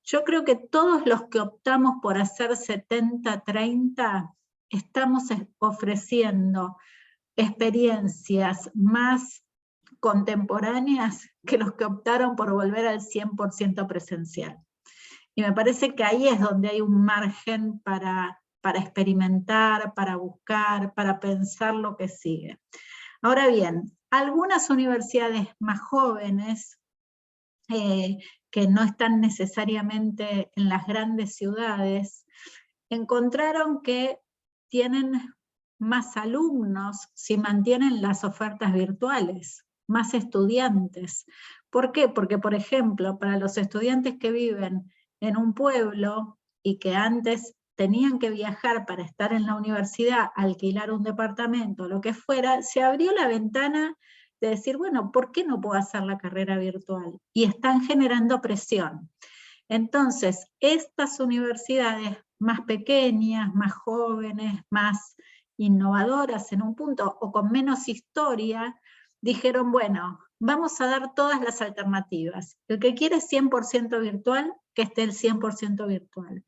Yo creo que todos los que optamos por hacer 70-30 estamos ofreciendo experiencias más contemporáneas que los que optaron por volver al 100% presencial. Y me parece que ahí es donde hay un margen para experimentar, para buscar, para pensar lo que sigue. Ahora bien, algunas universidades más jóvenes, que no están necesariamente en las grandes ciudades, encontraron que tienen más alumnos si mantienen las ofertas virtuales, más estudiantes. ¿Por qué? Porque, por ejemplo, para los estudiantes que viven en un pueblo y que antes tenían que viajar para estar en la universidad, alquilar un departamento, lo que fuera, se abrió la ventana de decir, bueno, ¿por qué no puedo hacer la carrera virtual? Y están generando presión. Entonces, estas universidades más pequeñas, más jóvenes, más innovadoras en un punto, o con menos historia, dijeron, bueno, vamos a dar todas las alternativas. El que quiere 100% virtual, que esté el 100% virtual.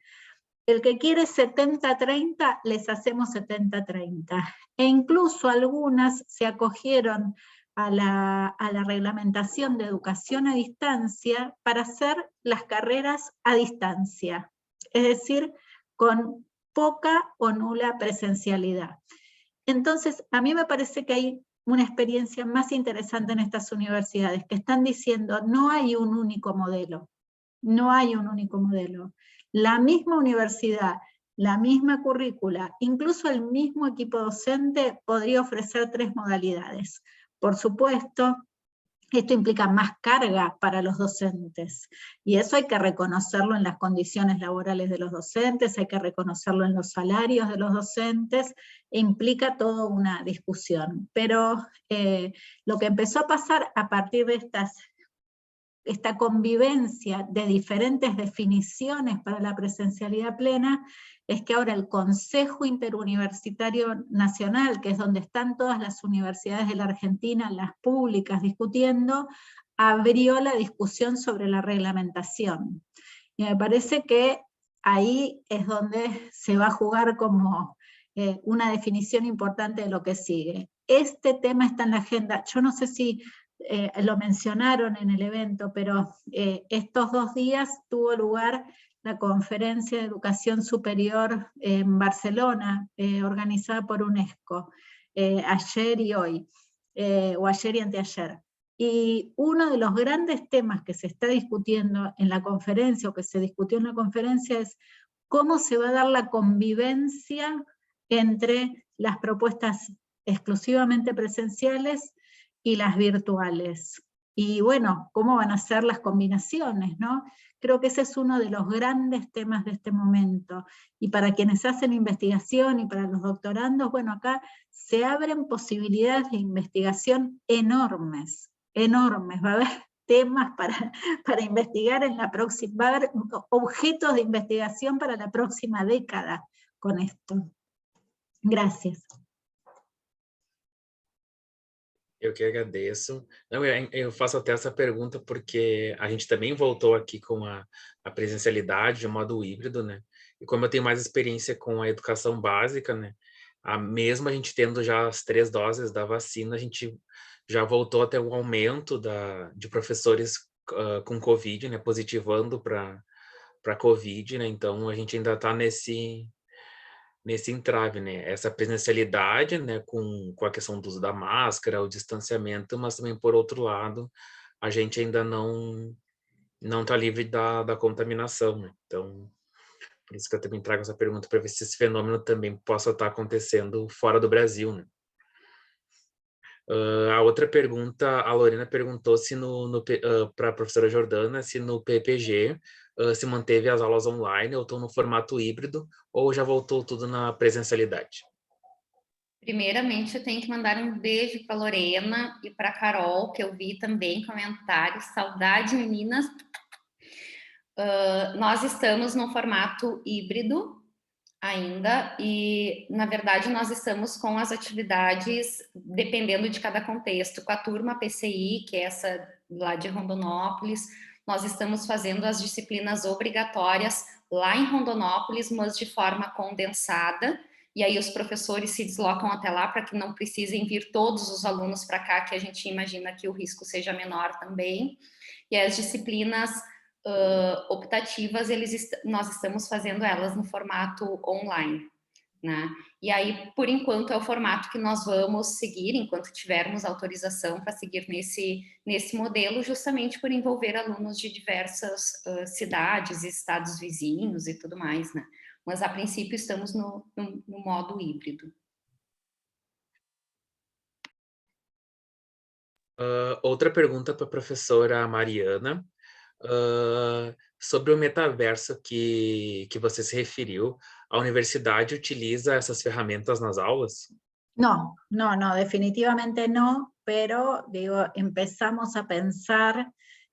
El que quiere 70-30, les hacemos 70-30. E incluso algunas se acogieron a la reglamentación de educación a distancia para hacer las carreras a distancia, es decir, con poca o nula presencialidad. Entonces, a mí me parece que hay una experiencia más interesante en estas universidades, que están diciendo, no hay un único modelo, no hay un único modelo. La misma universidad, la misma currícula, incluso el mismo equipo docente podría ofrecer 3 modalidades. Por supuesto, esto implica más carga para los docentes, y eso hay que reconocerlo en las condiciones laborales de los docentes, hay que reconocerlo en los salarios de los docentes, e implica toda una discusión. Pero lo que empezó a pasar a partir de esta convivencia de diferentes definiciones para la presencialidad plena, es que ahora el Consejo Interuniversitario Nacional, que es donde están todas las universidades de la Argentina, las públicas, discutiendo, abrió la discusión sobre la reglamentación. Y me parece que ahí es donde se va a jugar como una definición importante de lo que sigue. Este tema está en la agenda. Yo no sé si lo mencionaron en el evento, pero estos 2 días tuvo lugar la Conferencia de Educación Superior en Barcelona, organizada por UNESCO, ayer y hoy, o ayer y anteayer. Y uno de los grandes temas que se está discutiendo en la conferencia, o que se discutió en la conferencia, es cómo se va a dar la convivencia entre las propuestas exclusivamente presenciales y las virtuales. Y bueno, cómo van a ser las combinaciones, ¿no? Creo que ese es uno de los grandes temas de este momento. Y para quienes hacen investigación y para los doctorandos, bueno, acá se abren posibilidades de investigación enormes, enormes. Va a haber temas para investigar en la próxima, va a haber objetos de investigación para la próxima década con esto. Gracias. Eu que agradeço. Não, eu faço até essa pergunta porque a gente também voltou aqui com a presencialidade de modo híbrido, né? E como eu tenho mais experiência com a educação básica, né? Mesmo a gente tendo já as 3 doses da vacina, a gente já voltou até um aumento de professores com Covid, né? Positivando para Covid, né? Então a gente ainda está nesse entrave, né? Essa presencialidade, né, com a questão do uso da máscara, o distanciamento, mas também, por outro lado, a gente ainda não está livre da contaminação, né? Então, por isso que eu também trago essa pergunta para ver se esse fenômeno também possa estar acontecendo fora do Brasil, né? A outra pergunta, a Lorena perguntou se para a professora Jordana, se no PPG se manteve as aulas online ou estão no formato híbrido ou já voltou tudo na presencialidade. Primeiramente, eu tenho que mandar um beijo para Lorena e para Carol, que eu vi também comentários. Saudade, meninas. Nós estamos no formato híbrido ainda e, na verdade, nós estamos com as atividades dependendo de cada contexto. Com a turma PCI, que é essa lá de Rondonópolis, nós estamos fazendo as disciplinas obrigatórias lá em Rondonópolis, mas de forma condensada. E aí os professores se deslocam até lá para que não precisem vir todos os alunos para cá, que a gente imagina que o risco seja menor também. E as disciplinas optativas, nós estamos fazendo elas no formato online, né? E aí, por enquanto, é o formato que nós vamos seguir, enquanto tivermos autorização para seguir nesse modelo, justamente por envolver alunos de diversas cidades, estados vizinhos e tudo mais, né? Mas, a princípio, estamos no modo híbrido. Outra pergunta para a professora Mariana. Sobre o metaverso que você se referiu, a universidade utiliza essas ferramentas nas aulas? No, definitivamente no, pero digo, empezamos a pensar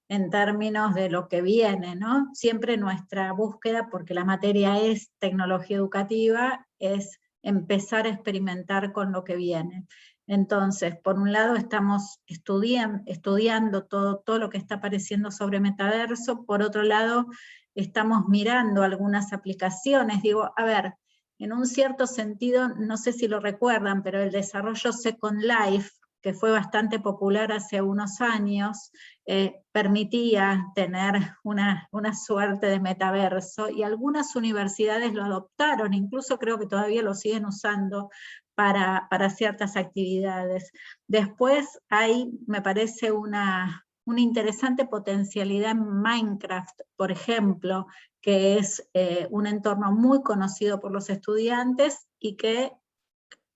en términos de lo que viene, ¿no? Siempre nuestra búsqueda, porque la materia es tecnología educativa, es empezar a experimentar con lo que viene. Entonces, por un lado estamos estudiando todo lo que está apareciendo sobre metaverso, por otro lado estamos mirando algunas aplicaciones, digo, a ver, en un cierto sentido, no sé si lo recuerdan, pero el desarrollo Second Life, que fue bastante popular hace unos años, permitía tener una suerte de metaverso, y algunas universidades lo adoptaron, incluso creo que todavía lo siguen usando para ciertas actividades. Después hay, me parece, una interesante potencialidad en Minecraft, por ejemplo, que es un entorno muy conocido por los estudiantes y que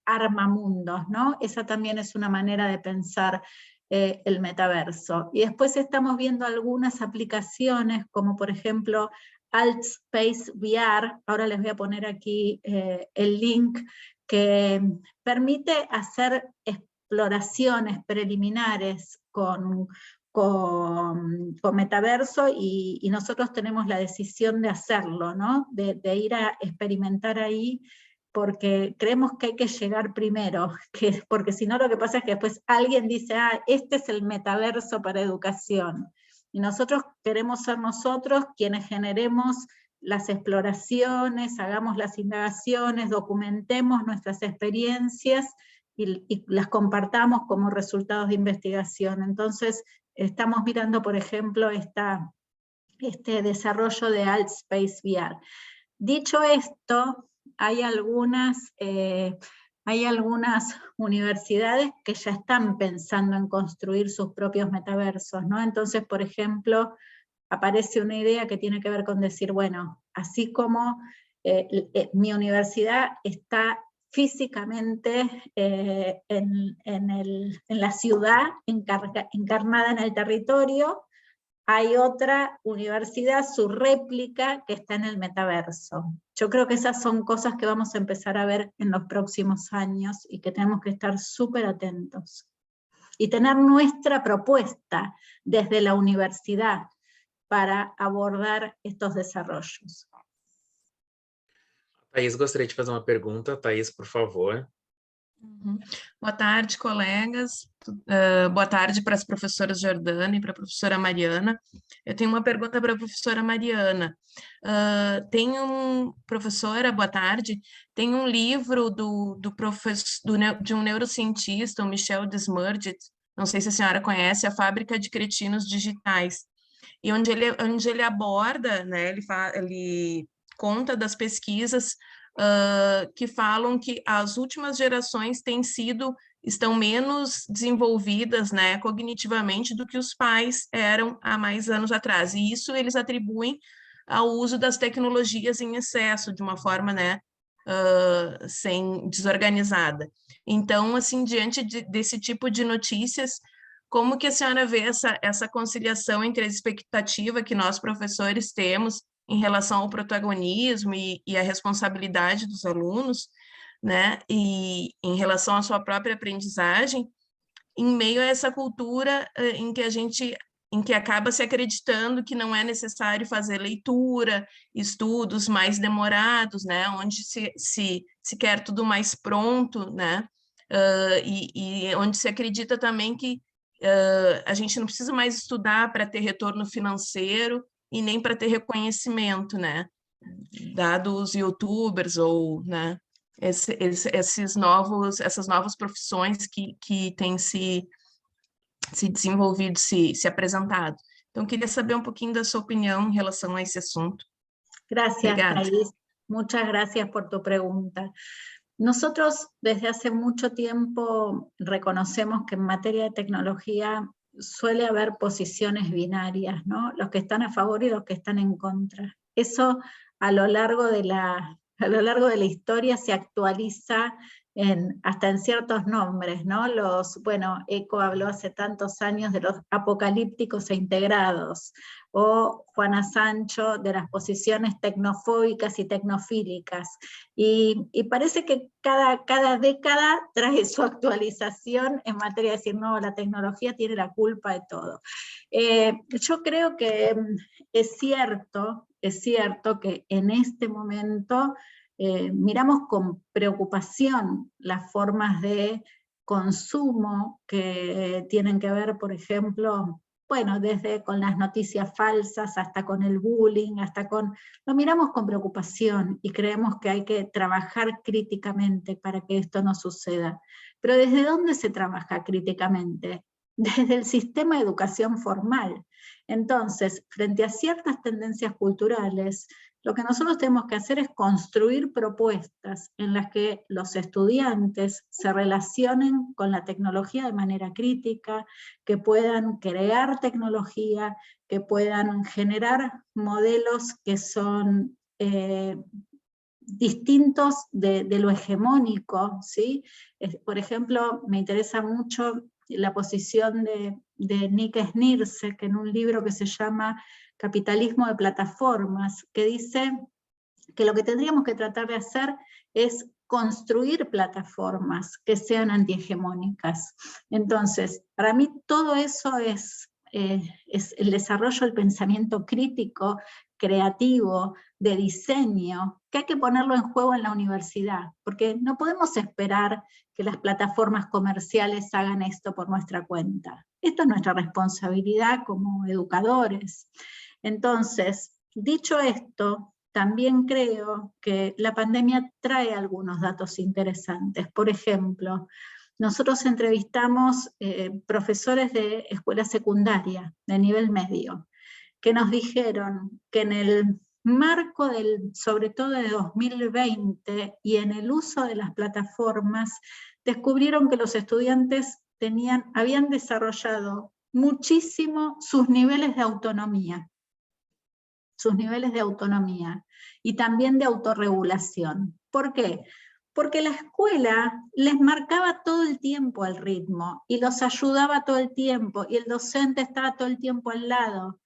arma mundos, ¿no? Esa también es una manera de pensar el metaverso. Y después estamos viendo algunas aplicaciones, como por ejemplo AltSpace VR, ahora les voy a poner aquí el link, que permite hacer exploraciones preliminares con metaverso, y nosotros tenemos la decisión de hacerlo, ¿no? De ir a experimentar ahí, porque creemos que hay que llegar primero, porque si no lo que pasa es que después alguien dice, este es el metaverso para educación, y nosotros queremos ser nosotros quienes generemos las exploraciones, hagamos las indagaciones, documentemos nuestras experiencias y las compartamos como resultados de investigación. Entonces, estamos mirando, por ejemplo, este desarrollo de AltSpace VR. Dicho esto, hay algunas universidades que ya están pensando en construir sus propios metaversos, ¿no? Entonces, por ejemplo, aparece una idea que tiene que ver con decir, bueno, así como mi universidad está físicamente en la ciudad, encarnada en el territorio, hay otra universidad, su réplica, que está en el metaverso. Yo creo que esas son cosas que vamos a empezar a ver en los próximos años y que tenemos que estar súper atentos. Y tener nuestra propuesta desde la universidad para abordar estos desarrollos. Thaís, gostaria de fazer uma pergunta. Thaís, por favor. Boa tarde, colegas. Boa tarde para as professoras Jordana e para a professora Mariana. Eu tenho uma pergunta para a professora Mariana. Professora, boa tarde. Tem um livro de um neurocientista, o Michel Desmurget, não sei se a senhora conhece, A Fábrica de Cretinos Digitais, e onde ele aborda, né, ele conta das pesquisas que falam que as últimas gerações estão menos desenvolvidas, né, cognitivamente do que os pais eram há mais anos atrás. E isso eles atribuem ao uso das tecnologias em excesso, de uma forma, né, desorganizada. Então, assim, diante desse tipo de notícias, como que a senhora vê essa conciliação entre a expectativa que nós, professores, temos em relação ao protagonismo e a responsabilidade dos alunos, né, e em relação à sua própria aprendizagem, em meio a essa cultura em que acaba se acreditando que não é necessário fazer leitura, estudos mais demorados, né, onde se quer tudo mais pronto, né, e onde se acredita também que a gente não precisa mais estudar para ter retorno financeiro e nem para ter reconhecimento, né, dado os youtubers ou, né, essas novas profissões que têm se desenvolvido, se apresentado. Então, queria saber um pouquinho da sua opinião em relação a esse assunto. Gracias, Obrigada. Thais. Muchas gracias por tu pregunta. Nosotros desde hace mucho tiempo reconocemos que en materia de tecnología suele haber posiciones binarias, ¿no? Los que están a favor y los que están en contra. Eso a lo largo de la historia se actualiza hasta en ciertos nombres, ¿no? Bueno, Eco habló hace tantos años de los apocalípticos e integrados, o Juana Sancho de las posiciones tecnofóbicas y tecnofílicas, y parece que cada década trae su actualización en materia de decir, no, la tecnología tiene la culpa de todo. Yo creo que es cierto que en este momento miramos con preocupación las formas de consumo que tienen que ver, por ejemplo, bueno, desde con las noticias falsas hasta con el bullying, lo miramos con preocupación y creemos que hay que trabajar críticamente para que esto no suceda. Pero ¿desde dónde se trabaja críticamente? Desde el sistema de educación formal. Entonces, frente a ciertas tendencias culturales, lo que nosotros tenemos que hacer es construir propuestas en las que los estudiantes se relacionen con la tecnología de manera crítica, que puedan crear tecnología, que puedan generar modelos que son distintos de lo hegemónico, ¿sí? Por ejemplo, me interesa mucho la posición de Nick Snirce, que en un libro que se llama Capitalismo de Plataformas, que dice que lo que tendríamos que tratar de hacer es construir plataformas que sean antihegemónicas. Entonces, para mí todo eso es el desarrollo del pensamiento crítico, creativo, de diseño, que hay que ponerlo en juego en la universidad, porque no podemos esperar que las plataformas comerciales hagan esto por nuestra cuenta. Esto es nuestra responsabilidad como educadores. Entonces, dicho esto, también creo que la pandemia trae algunos datos interesantes. Por ejemplo, nosotros entrevistamos profesores de escuela secundaria, de nivel medio, que nos dijeron que en el marco sobre todo de 2020 y en el uso de las plataformas, descubrieron que los estudiantes habían desarrollado muchísimo sus niveles de autonomía. Y también de autorregulación. ¿Por qué? Porque la escuela les marcaba todo el tiempo el ritmo y los ayudaba todo el tiempo y el docente estaba todo el tiempo al lado.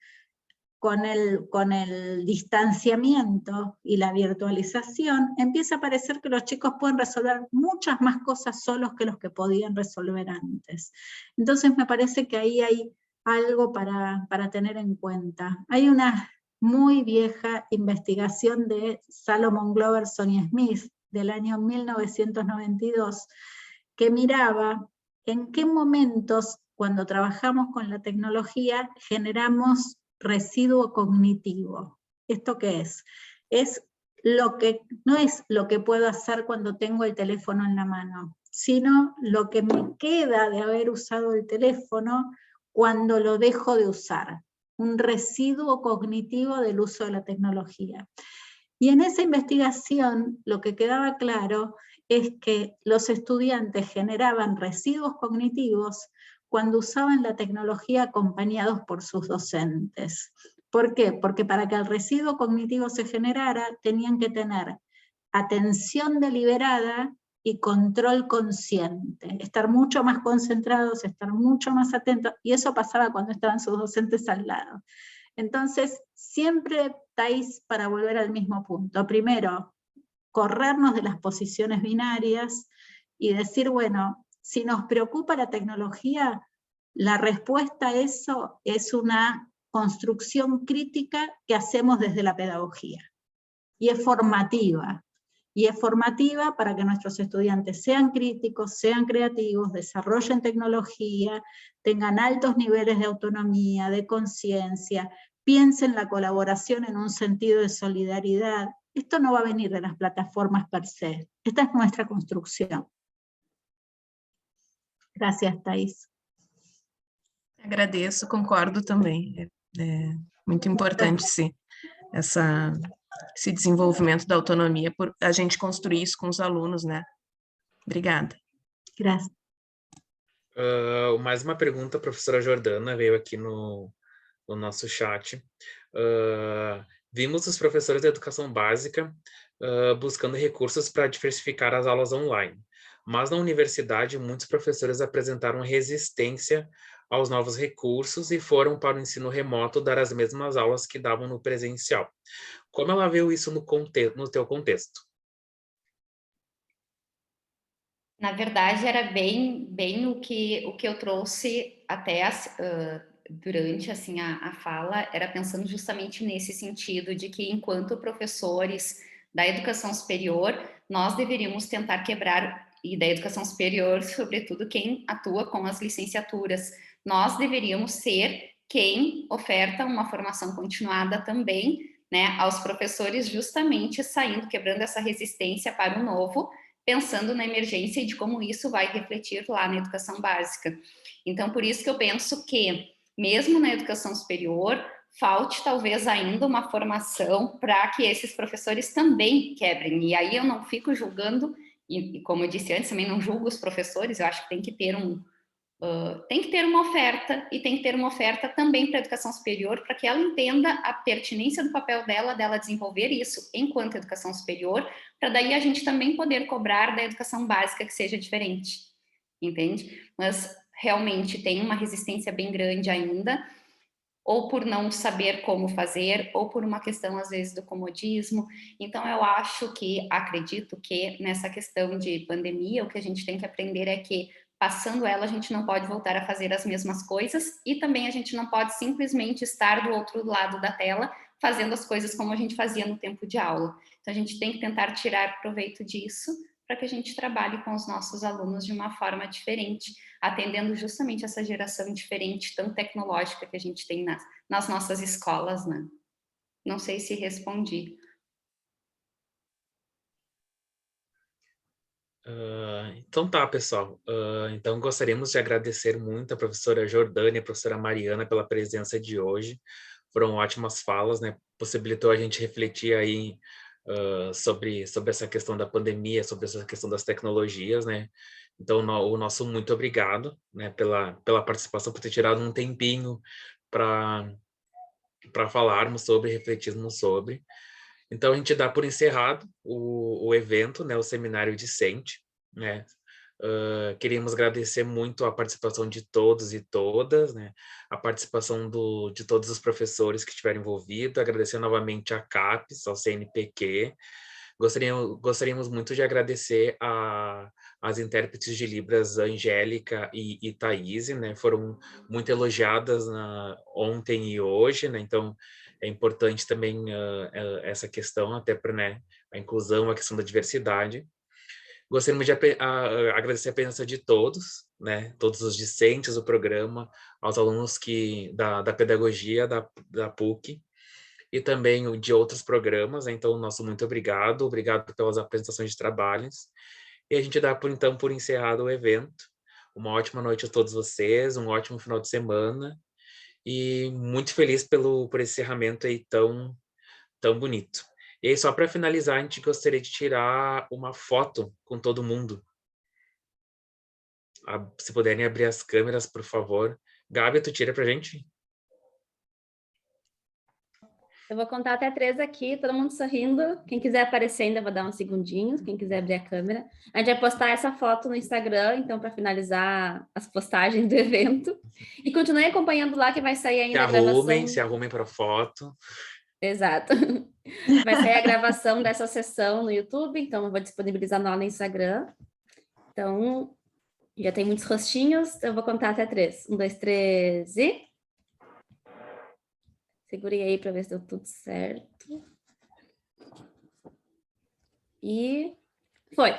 Con el distanciamiento y la virtualización empieza a parecer que los chicos pueden resolver muchas más cosas solos que los que podían resolver antes. Entonces me parece que ahí hay algo para tener en cuenta. Hay una muy vieja investigación de Salomon Gloverson y Smith del año 1992 que miraba en qué momentos cuando trabajamos con la tecnología generamos residuo cognitivo. ¿Esto qué es? No es lo que puedo hacer cuando tengo el teléfono en la mano, sino lo que me queda de haber usado el teléfono cuando lo dejo de usar. Un residuo cognitivo del uso de la tecnología. Y en esa investigación lo que quedaba claro es que los estudiantes generaban residuos cognitivos cuando usaban la tecnología acompañados por sus docentes. ¿Por qué? Porque para que el residuo cognitivo se generara, tenían que tener atención deliberada y control consciente, estar mucho más concentrados, estar mucho más atentos, y eso pasaba cuando estaban sus docentes al lado. Entonces, siempre estáis para volver al mismo punto. Primero, corrernos de las posiciones binarias y decir, bueno, si nos preocupa la tecnología, la respuesta a eso es una construcción crítica que hacemos desde la pedagogía. Y es formativa. Y es formativa para que nuestros estudiantes sean críticos, sean creativos, desarrollen tecnología, tengan altos niveles de autonomía, de conciencia, piensen la colaboración en un sentido de solidaridad. Esto no va a venir de las plataformas per se. Esta es nuestra construcción. Gracias, Thais. Agradeço, concordo também. É muito importante esse desenvolvimento da autonomia, por a gente construir isso com os alunos, né? Obrigada. Gracias. Mais uma pergunta, a professora Jordana veio aqui no nosso chat. Vimos os professores da educação básica buscando recursos para diversificar as aulas online, mas na universidade muitos professores apresentaram resistência aos novos recursos e foram para o ensino remoto dar as mesmas aulas que davam no presencial. Como ela viu isso no teu contexto? Na verdade, era bem o que eu trouxe até durante assim, a fala, era pensando justamente nesse sentido de que, enquanto professores da educação superior, nós deveríamos tentar quebrar, e da educação superior, sobretudo quem atua com as licenciaturas, nós deveríamos ser quem oferta uma formação continuada também, né, aos professores, justamente quebrando essa resistência para o novo, pensando na emergência e de como isso vai refletir lá na educação básica. Então, por isso que eu penso que, mesmo na educação superior, falte talvez ainda uma formação para que esses professores também quebrem. E aí eu não fico julgando, e como eu disse antes, também não julgo os professores, eu acho que tem que ter uma oferta, e tem que ter uma oferta também para a educação superior, para que ela entenda a pertinência do papel dela desenvolver isso enquanto educação superior, para daí a gente também poder cobrar da educação básica que seja diferente, entende? Mas realmente tem uma resistência bem grande ainda, ou por não saber como fazer, ou por uma questão, às vezes, do comodismo. Então, eu acredito que nessa questão de pandemia, o que a gente tem que aprender é que, passando ela, a gente não pode voltar a fazer as mesmas coisas, e também a gente não pode simplesmente estar do outro lado da tela, fazendo as coisas como a gente fazia no tempo de aula. Então, a gente tem que tentar tirar proveito disso, para que a gente trabalhe com os nossos alunos de uma forma diferente, atendendo justamente essa geração diferente, tão tecnológica que a gente tem nas nossas escolas, né? Não sei se respondi. Então tá, pessoal. Então gostaríamos de agradecer muito a professora Jordana e a professora Mariana pela presença de hoje. Foram ótimas falas, né? Possibilitou a gente refletir aí sobre essa questão da pandemia, sobre essa questão das tecnologias, né? Então, o nosso muito obrigado, né, pela participação, por ter tirado um tempinho para falarmos sobre, refletirmos sobre. Então, a gente dá por encerrado o evento, né, o Seminário Discente, né? Queríamos agradecer muito a participação de todos e todas, né? A participação de todos os professores que estiveram envolvidos, agradecer novamente a CAPES, ao CNPq. Gostaríamos muito de agradecer as intérpretes de Libras, Angélica e Thaís, né? Foram muito elogiadas ontem e hoje, né? Então, é importante também essa questão, até para, né, a inclusão, a questão da diversidade. Gostaríamos de agradecer a presença de todos, né? Todos os discentes do programa, aos alunos da pedagogia da PUC, e também de outros programas, né? Então, nosso muito obrigado pelas apresentações de trabalhos, e a gente dá, então, por encerrado o evento. Uma ótima noite a todos vocês, um ótimo final de semana, e muito feliz por esse encerramento aí tão bonito. E aí, só para finalizar, a gente gostaria de tirar uma foto com todo mundo. Se puderem abrir as câmeras, por favor. Gabi, tu tira pra gente? Eu vou contar até 3 aqui, todo mundo sorrindo. Quem quiser aparecer ainda, vou dar uns segundinhos. Quem quiser abrir a câmera. A gente vai postar essa foto no Instagram, então, para finalizar as postagens do evento. E continue acompanhando lá, que vai sair ainda a gravação. Se arrumem para foto. Exato. Vai sair a gravação dessa sessão no YouTube, então eu vou disponibilizar lá no Instagram. Então, já tem muitos rostinhos, eu vou contar até 3. 1, 2, 3 e... Segurei aí para ver se deu tudo certo. E foi.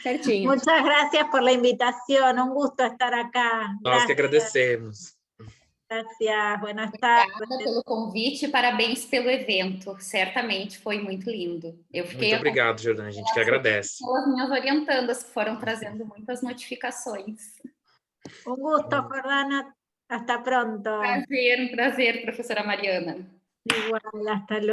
Certinho. Muchas gracias por la invitación, un gusto estar acá. Nós que agradecemos. Gracias, buenas tardes. Obrigada pelo convite, parabéns pelo evento. Certamente foi muito lindo. Eu fiquei Muito obrigado, Jordana, a gente que agradece. pelas minhas orientandas que foram trazendo muitas notificações. Un gusto, Jordana. Hasta pronto. Um prazer, professora Mariana. Igual, hasta luego.